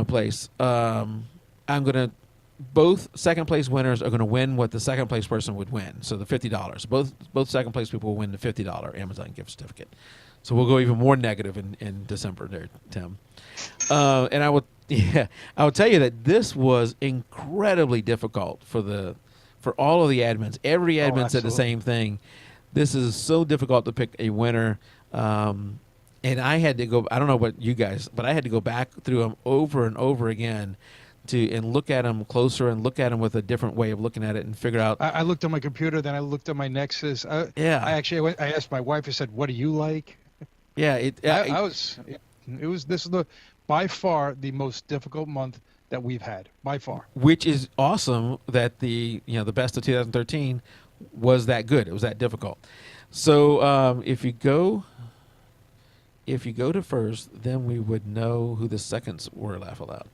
Speaker 1: place. I'm going to both second place winners are going to win what the second place person would win. So the $50. Both second place people will win the $50 Amazon gift certificate. So we'll go even more negative in December there, Tim. And I will tell you that this was incredibly difficult for all of the admins. Every admin said the same thing. This is so difficult to pick a winner. And I had to go, I don't know about you guys, but I had to go back through them over and over again and look at them closer and look at them with a different way of looking at it and figure out.
Speaker 2: I looked at my computer, then I looked at my Nexus. I asked my wife, I said, what do you like?
Speaker 1: Yeah.
Speaker 2: This is by far the most difficult month that we've had, by far.
Speaker 1: Which is awesome that the best of 2013 was that good. It was that difficult. So if you go to first, then we would know who the seconds were. Laugh aloud.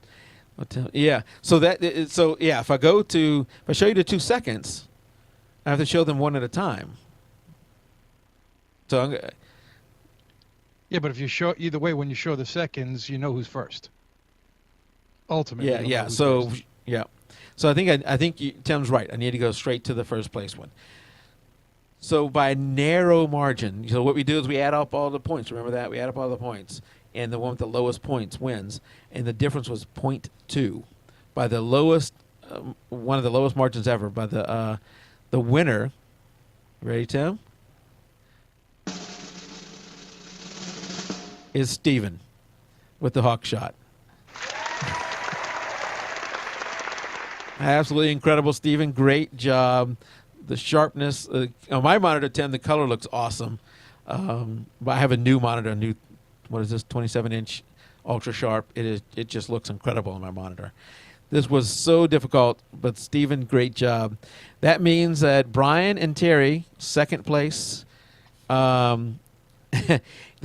Speaker 1: Yeah. If I show you the 2 seconds, I have to show them one at a time. So
Speaker 2: yeah, but if you show either way, when you show the seconds, you know who's first. Ultimately.
Speaker 1: Yeah. So first. Yeah. So I think Tim's right. I need to go straight to the first place one. So by narrow margin, so what we do is we add up all the points. Remember that? We add up all the points. And the one with the lowest points wins. And the difference was 0.2. By the lowest, one of the lowest margins ever. By the winner, ready, Tim? Is Steven with the hawk shot. Absolutely incredible, Steven. Great job. The sharpness. On my monitor, Tim, the color looks awesome. But I have a new monitor, what is this, 27-inch ultra sharp. It just looks incredible on my monitor. This was so difficult, but Steven, great job. That means that Brian and Terry, second place. The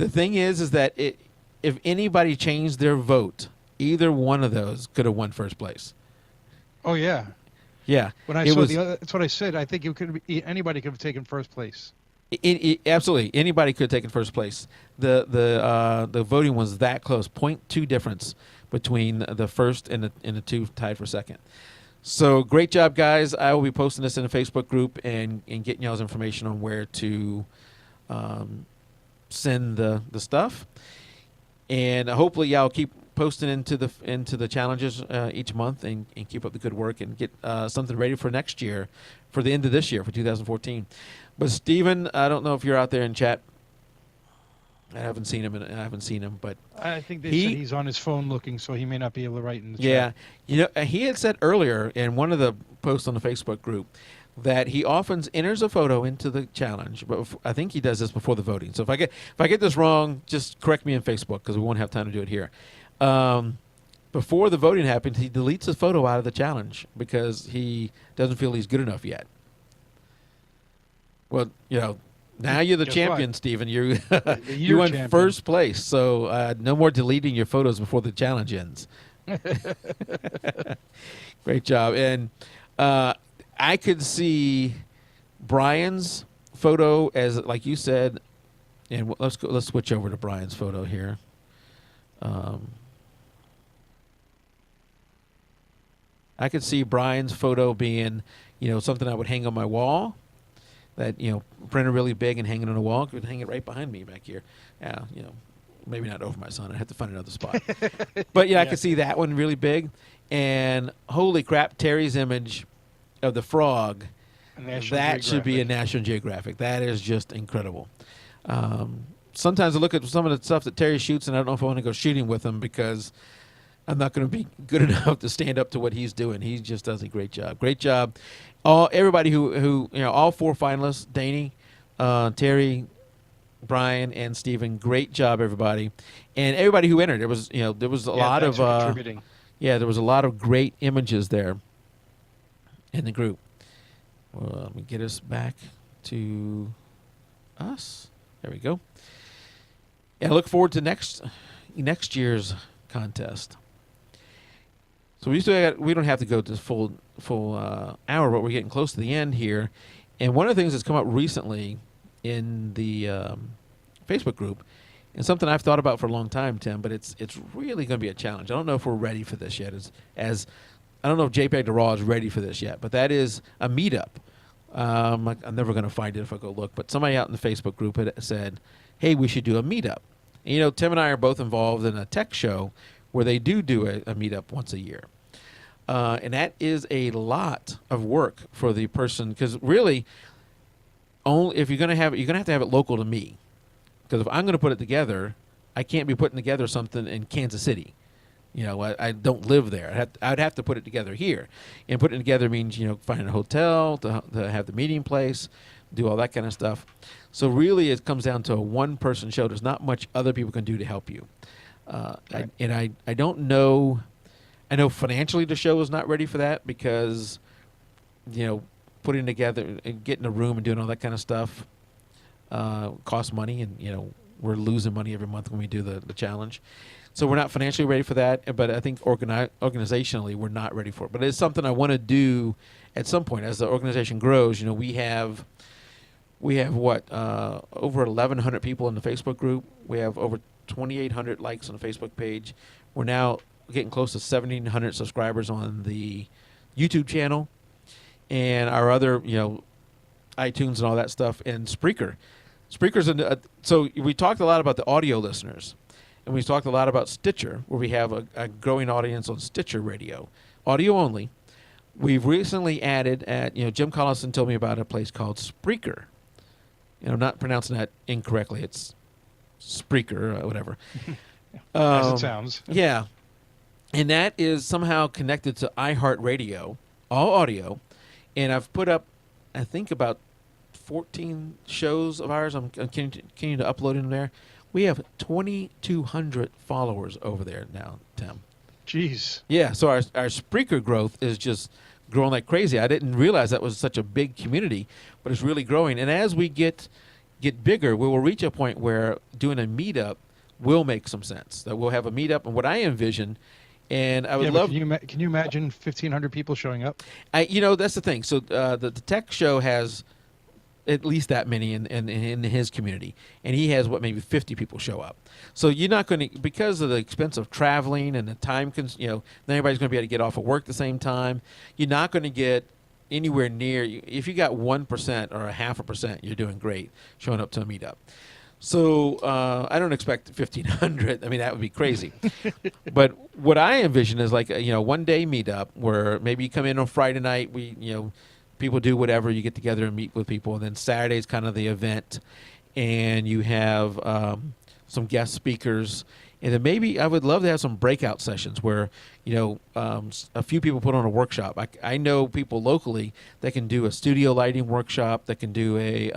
Speaker 1: thing is that if anybody changed their vote, either one of those could have won first place.
Speaker 2: Oh yeah,
Speaker 1: yeah.
Speaker 2: When I saw that's what I said. I think anybody could have taken first place.
Speaker 1: Absolutely, anybody could have taken first place. The voting was that close, 0.2 difference between the first and the two tied for second. So great job, guys. I will be posting this in the Facebook group and getting y'all's information on where to send the stuff, and hopefully y'all keep posting into the challenges each month and keep up the good work and get something ready for next year, for the end of this year, for 2014. But Steven, I don't know if you're out there in chat. I haven't seen him, but
Speaker 2: I think they said he's on his phone looking, so he may not be able to write in the
Speaker 1: chat.
Speaker 2: Yeah,
Speaker 1: he had said earlier in one of the posts on the Facebook group that he often enters a photo into the challenge, but I think he does this before the voting. So if I get this wrong, just correct me on Facebook because we won't have time to do it here. Before the voting happens, he deletes his photo out of the challenge because he doesn't feel he's good enough yet. Well, now you're the champion, Steven. You won champion. First place, so no more deleting your photos before the challenge ends. Great job. And I could see Brian's photo as, like you said, and let's switch over to Brian's photo here. I could see Brian's photo being, something I would hang on my wall. That, printed really big and hanging on a wall. Could hang it right behind me back here. Yeah, maybe not over my son. I'd have to find another spot. But yeah, I could see that one really big. And holy crap, Terry's image of the frog, that should be a National Geographic. That is just incredible. Sometimes I look at some of the stuff that Terry shoots, and I don't know if I want to go shooting with him because I'm not going to be good enough to stand up to what he's doing. He just does a great job. Great job. Everybody who all four finalists, Danny, Terry, Brian, and Steven, great job, everybody. And everybody who entered, there was a lot of
Speaker 2: contributing.
Speaker 1: There was a lot of great images there in the group. Let me get us back to us. There we go. And I look forward to next year's contest. So we don't have to go to full hour, but we're getting close to the end here. And one of the things that's come up recently in the Facebook group, and something I've thought about for a long time, Tim, but it's really going to be a challenge. I don't know if we're ready for this yet. As I don't know if jpeg2RAW is ready for this yet, but that is a meetup. I'm never going to find it if I go look, but somebody out in the Facebook group had said, hey, we should do a meetup. And, you know, Tim and I are both involved in a tech show where they do a meetup once a year. And that is a lot of work for the person, because really, only if you're going to have it, you're going to have it local to me. Because if I'm going to put it together, I can't be putting together something in Kansas City. You know, I don't live there. I'd have to put it together here. And putting it together means, you know, finding a hotel to have the meeting place, do all that kind of stuff. So really it comes down to a one-person show. There's not much other people can do to help you. Right. I don't know. I know financially the show is not ready for that because, you know, putting together and getting a room and doing all that kind of stuff costs money. And, you know, we're losing money every month when we do the challenge. So we're not financially ready for that, but I think organizationally we're not ready for it. But it's something I want to do at some point as the organization grows. You know, we have what over 1,100 people in the Facebook group. We have over 2,800 likes on the Facebook page. We're now getting close to 1,700 subscribers on the YouTube channel, and our other, you know, iTunes and all that stuff, and Spreaker. Spreaker's so we talked a lot about the audio listeners. And we talked a lot about Stitcher, where we have a growing audience on Stitcher radio, audio only. We've recently added Jim Collison told me about a place called Spreaker. You know, I'm not pronouncing that incorrectly. It's Spreaker or whatever.
Speaker 2: As it sounds.
Speaker 1: Yeah. And that is somehow connected to iHeartRadio, all audio. And I've put up, I think, about 14 shows of ours. I'm continuing to upload them there. We have 2,200 followers over there now, Tim.
Speaker 2: Jeez.
Speaker 1: Yeah, so our Spreaker growth is just growing like crazy. I didn't realize that was such a big community, but it's really growing. And as we get bigger, we will reach a point where doing a meetup will make some sense. That we'll have a meetup, and what I envision, and I would love.
Speaker 2: Can you imagine 1,500 people showing up?
Speaker 1: That's the thing. So the tech show has at least that many in his community, and he has maybe 50 people show up. So you're not going to, because of the expense of traveling and the time, not everybody's going to be able to get off of work at the same time. You're not going to get anywhere near. If you got 1% or a 0.5%, you're doing great showing up to a meetup. So I don't expect 1,500. I mean, that would be crazy. But what I envision is like a one-day meetup where maybe you come in on Friday night. People do whatever. You get together and meet with people, and then Saturday's kind of the event, and you have some guest speakers, and then maybe I would love to have some breakout sessions where a few people put on a workshop. I know people locally that can do a studio lighting workshop, that can do a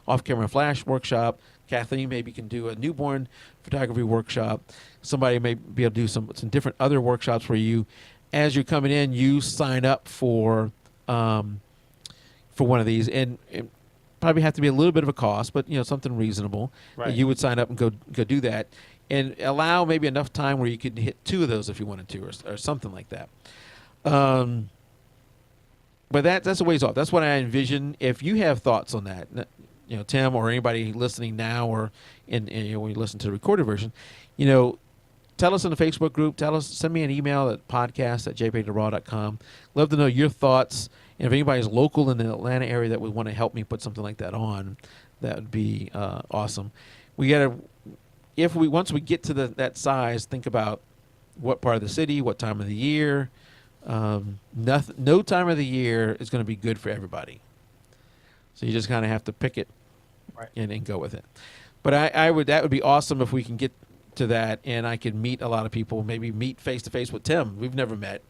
Speaker 1: off-camera flash workshop. Kathleen maybe can do a newborn photography workshop. Somebody may be able to do some different other workshops where you, as you're coming in, you sign up for one of these, and it probably have to be a little bit of a cost, but something reasonable.
Speaker 2: Right.
Speaker 1: You would sign up and go do that, and allow maybe enough time where you could hit 2 of those if you wanted to, or something like that. But that's a ways off. That's what I envision. If you have thoughts on that, Tim, or anybody listening now, or when you listen to the recorded version, tell us in the Facebook group. Send me an email at podcast@jpeg2RAW.com. Love to know your thoughts. And if anybody's local in the Atlanta area that would want to help me put something like that on, that would be awesome. Once we get to that size, think about what part of the city, what time of the year. No time of the year is going to be good for everybody. So you just kind of have to pick it,
Speaker 2: right,
Speaker 1: and go with it. But that would be awesome if we can get to that, and I could meet a lot of people, maybe meet face to face with Tim. We've never met.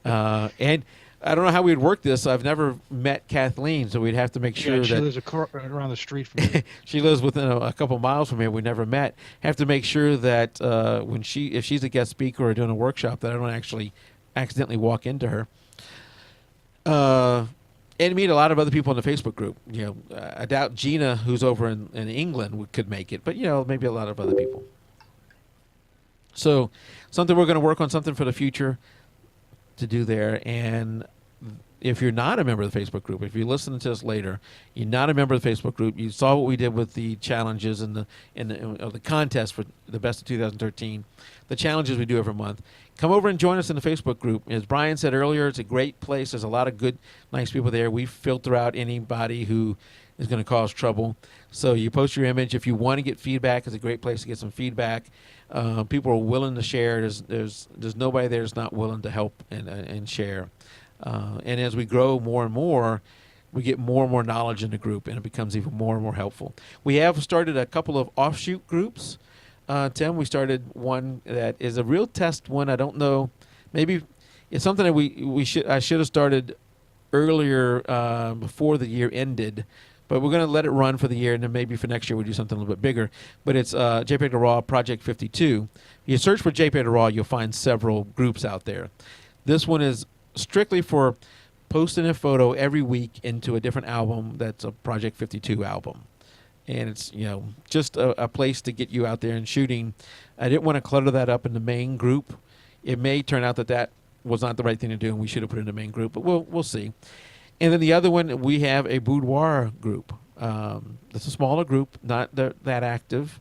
Speaker 1: And I don't know how we'd work this. I've never met Kathleen, so we'd have to make sure
Speaker 2: she
Speaker 1: that
Speaker 2: lives around the street from me.
Speaker 1: She lives within a couple miles from here. We never met. Have to make sure that if she's a guest speaker or doing a workshop, that I don't actually accidentally walk into her. and meet a lot of other people in the Facebook group. I doubt Gina, who's over in England, could make it, but maybe a lot of other people. So, something we're going to work on, something for the future to do there. And if you're not a member of the Facebook group, if you're listening to us later, you're not a member of the Facebook group, you saw what we did with the challenges and the contest for the best of 2013, the challenges we do every month. Come over and join us in the Facebook group. As Brian said earlier, it's a great place. There's a lot of good, nice people there. We filter out anybody who is going to cause trouble. So you post your image. If you want to get feedback, it's a great place to get some feedback. People are willing to share. There's nobody there that's not willing to help and share. And as we grow more and more, we get more and more knowledge in the group, and it becomes even more and more helpful. We have started a couple of offshoot groups. Tim, we started one that is a real test one. I don't know. Maybe it's something that I should have started earlier before the year ended, but we're going to let it run for the year, and then maybe for next year we'll do something a little bit bigger. But it's jpeg2RAW Project 52. If you search for jpeg2RAW, you'll find several groups out there. This one is strictly for posting a photo every week into a different album that's a Project 52 album. And it's, just a place to get you out there and shooting. I didn't want to clutter that up in the main group. It may turn out that was not the right thing to do, and we should have put it in the main group, but we'll see. And then the other one, we have a boudoir group. It's a smaller group, not that active,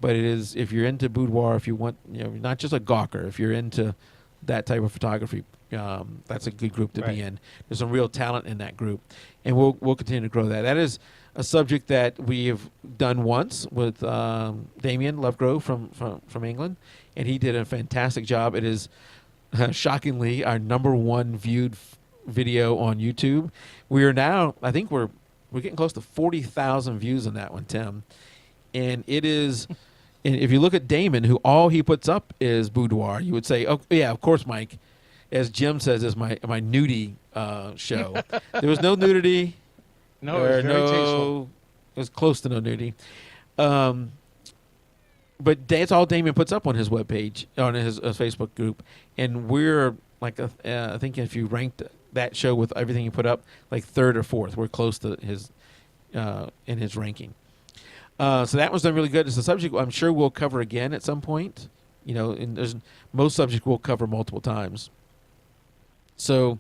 Speaker 1: but it is, if you're into boudoir, if you want, not just a gawker, if you're into that type of photography, that's a good group to be in. There's some real talent in that group, and we'll continue to grow that. That is a subject that we have done once with Damien Lovegrove from England, and he did a fantastic job. It is shockingly our #1 viewed video on YouTube. We are now, I think we're getting close to 40,000 views on that one, Tim, and it is. And if you look at Damon, who all he puts up is boudoir, you would say, oh yeah, of course, Mike. As Jim says, is my nudie show. There was no nudity.
Speaker 2: No, it was very tasteful.
Speaker 1: It was close to no nudity. But that's all Damien puts up on his webpage, on his Facebook group. And we're like, I think if you ranked that show with everything he put up, like 3rd or 4th. We're close to his in his ranking. So that was done really good. It's a subject I'm sure we'll cover again at some point. And most subjects we'll cover multiple times. So,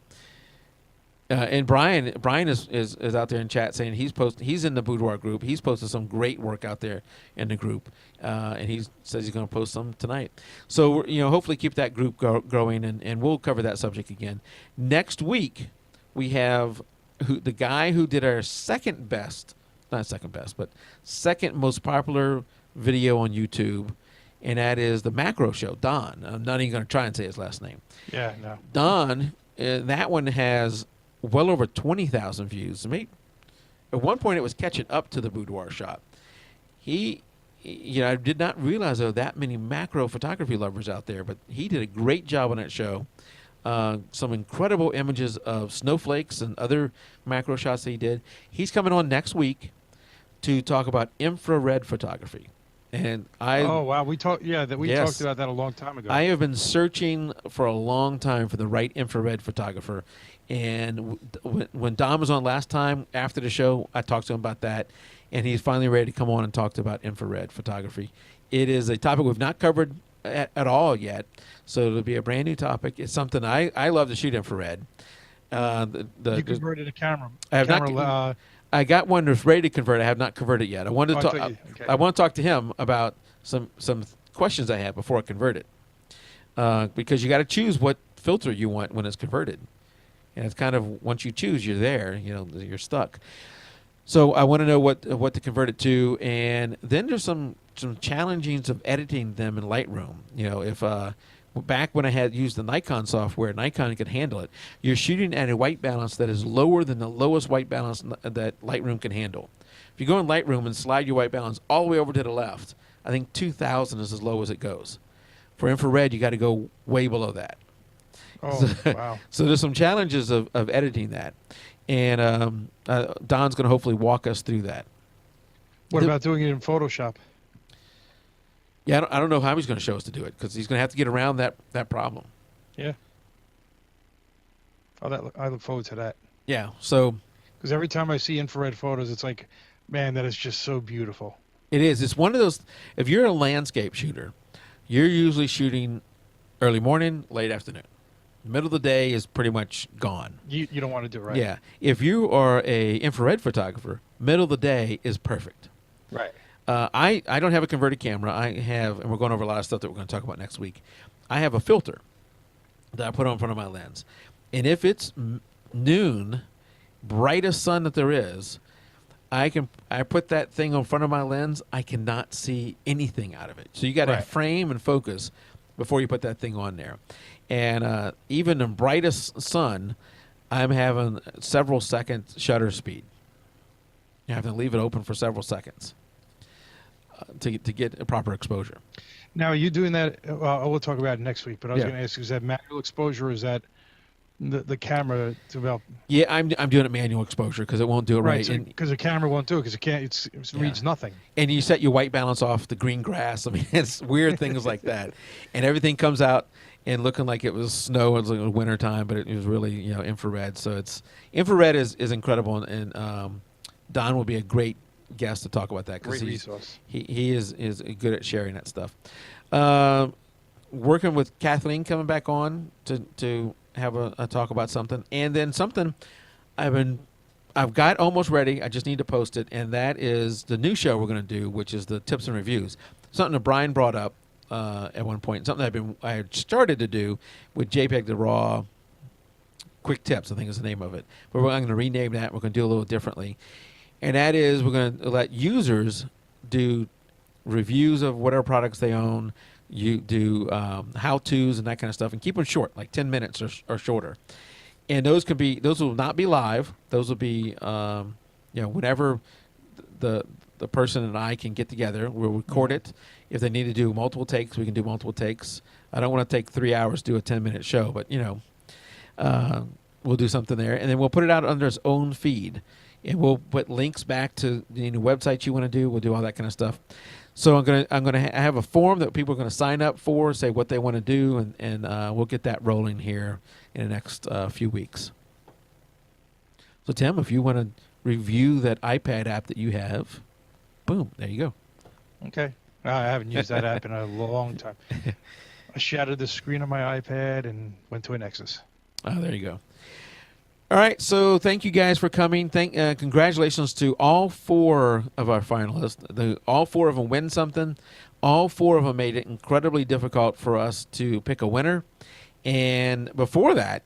Speaker 1: and Brian is out there in chat saying he's in the boudoir group. He's posted some great work out there in the group, and he says he's going to post some tonight. So hopefully keep that group growing, and we'll cover that subject again next week. We have the guy who did our second most popular video on YouTube, and that is the macro show, Don. I'm not even going to try and say his last name.
Speaker 2: Yeah, no.
Speaker 1: Don, that one has well over 20,000 views. At one point, it was catching up to the boudoir shot. I did not realize there were that many macro photography lovers out there, but he did a great job on that show. Some incredible images of snowflakes and other macro shots that he did. He's coming on next week to talk about infrared photography. And
Speaker 2: we talked about that a long time ago.
Speaker 1: I have been searching for a long time for the right infrared photographer, and when Dom was on last time after the show, I talked to him about that, and he's finally ready to come on and talk about infrared photography. It is a topic we've not covered at all yet, so it'll be a brand new topic. It's something I love to shoot infrared.
Speaker 2: You converted a camera.
Speaker 1: I have not. I got one that's ready to convert. I have not converted yet. I wanted to talk. Okay. I want to talk to him about some questions I have before I convert it, because you got to choose what filter you want when it's converted, and it's kind of once you choose, you're there. You're stuck. So I want to know what to convert it to, and then there's some challengings of editing them in Lightroom. If back when I had used the Nikon software, Nikon could handle it. You're shooting at a white balance that is lower than the lowest white balance that Lightroom can handle. If you go in Lightroom and slide your white balance all the way over to the left, I think 2,000 is as low as it goes. For infrared, you got to go way below that.
Speaker 2: Oh, wow.
Speaker 1: So there's some challenges of editing that. And Don's going to hopefully walk us through that.
Speaker 2: What about doing it in Photoshop?
Speaker 1: Yeah, I don't know how he's going to show us to do it, because he's going to have to get around that problem.
Speaker 2: Yeah. I look forward to that.
Speaker 1: Yeah. So
Speaker 2: Because every time I see infrared photos, it's like, man, that is just so beautiful.
Speaker 1: it is. It's one of those. If you're a landscape shooter, you're usually shooting early morning, late afternoon. Middle of the day is pretty much gone.
Speaker 2: You don't want to do it right.
Speaker 1: Yeah. If you are a infrared photographer, middle of the day is perfect.
Speaker 2: Right.
Speaker 1: I don't have a converted camera. I have, and we're going over a lot of stuff that we're going to talk about next week. I have a filter that I put on front of my lens, and if it's noon, brightest sun that there is, I put that thing on front of my lens. I cannot see anything out of it. So you got to
Speaker 2: Right.
Speaker 1: frame and focus before you put that thing on there. And even in brightest sun, I'm having several seconds shutter speed. You have to leave it open for several seconds to get a proper exposure.
Speaker 2: Now, are you doing that? We'll talk about it next week. But I was
Speaker 1: Yeah.
Speaker 2: going to ask, is that manual exposure, or is that the camera develop?
Speaker 1: Yeah, I'm doing it manual exposure because it won't do it right.
Speaker 2: Right. Because the camera won't do it because it can't. It reads nothing.
Speaker 1: And you set your white balance off the green grass. I mean, it's weird things like that, and everything comes out and looking like it was snow. It was like winter time, but it was really infrared. So it's infrared is incredible, and Don will be a great guest to talk about that because
Speaker 2: Great resource.
Speaker 1: he is good at sharing that stuff. Working with Kathleen coming back on to have a talk about something, and then something I've got almost ready. I just need to post it, and that is the new show we're going to do, which is the tips and reviews. Something that Brian brought up at one point, something I had started to do with jpeg2RAW quick tips, I think is the name of it. But I'm going to rename that. We're going to do a little differently, and that is we're going to let users do reviews of whatever products they own. You do how-tos and that kind of stuff, and keep them short, like 10 minutes or shorter. And those will not be live. Those will be, whenever the person and I can get together, we'll record it. If they need to do multiple takes, we can do multiple takes. I don't want to take 3 hours to do a 10-minute show, but we'll do something there, and then we'll put it out under its own feed, and we'll put links back to the websites you want to do. We'll do all that kind of stuff. So I'm gonna have a form that people are going to sign up for, say what they want to do, and we'll get that rolling here in the next few weeks. So Tim, if you want to review that iPad app that you have, boom, there you go.
Speaker 2: Okay. I haven't used that app in a long time. I shattered the screen on my iPad and went to a Nexus.
Speaker 1: Oh, there you go. All right, so thank you guys for coming. Congratulations to all 4 of our finalists. All 4 of them win something. All 4 of them made it incredibly difficult for us to pick a winner. And before the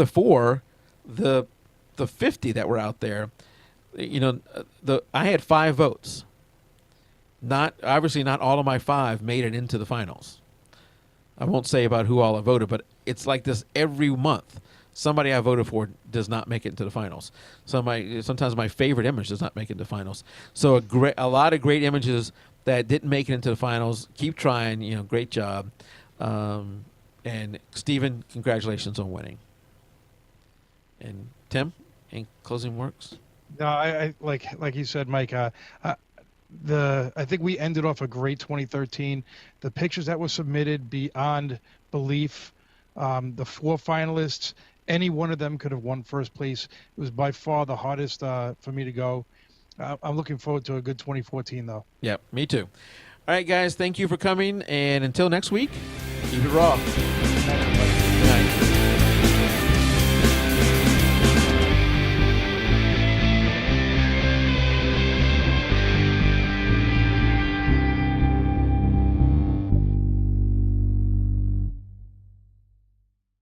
Speaker 1: 4, the 50 that were out there, I had 5 votes. Obviously not all of my 5 made it into the finals. I won't say about who all I voted, but it's like this every month. Somebody I voted for does not make it into the finals. Sometimes my favorite image does not make it into the finals. So a lot of great images that didn't make it into the finals. Keep trying. Great job. And Stephen, congratulations on winning. And Tim, any closing works?
Speaker 2: No, I like you said, Mike. I think we ended off a great 2013. The pictures that were submitted beyond belief. The 4 finalists. Any one of them could have won first place. It was by far the hardest for me to go. I'm looking forward to a good 2014, though.
Speaker 1: Yeah, me too. All right, guys, thank you for coming. And until next week, keep it raw.
Speaker 2: Good night, everybody.
Speaker 1: Good night.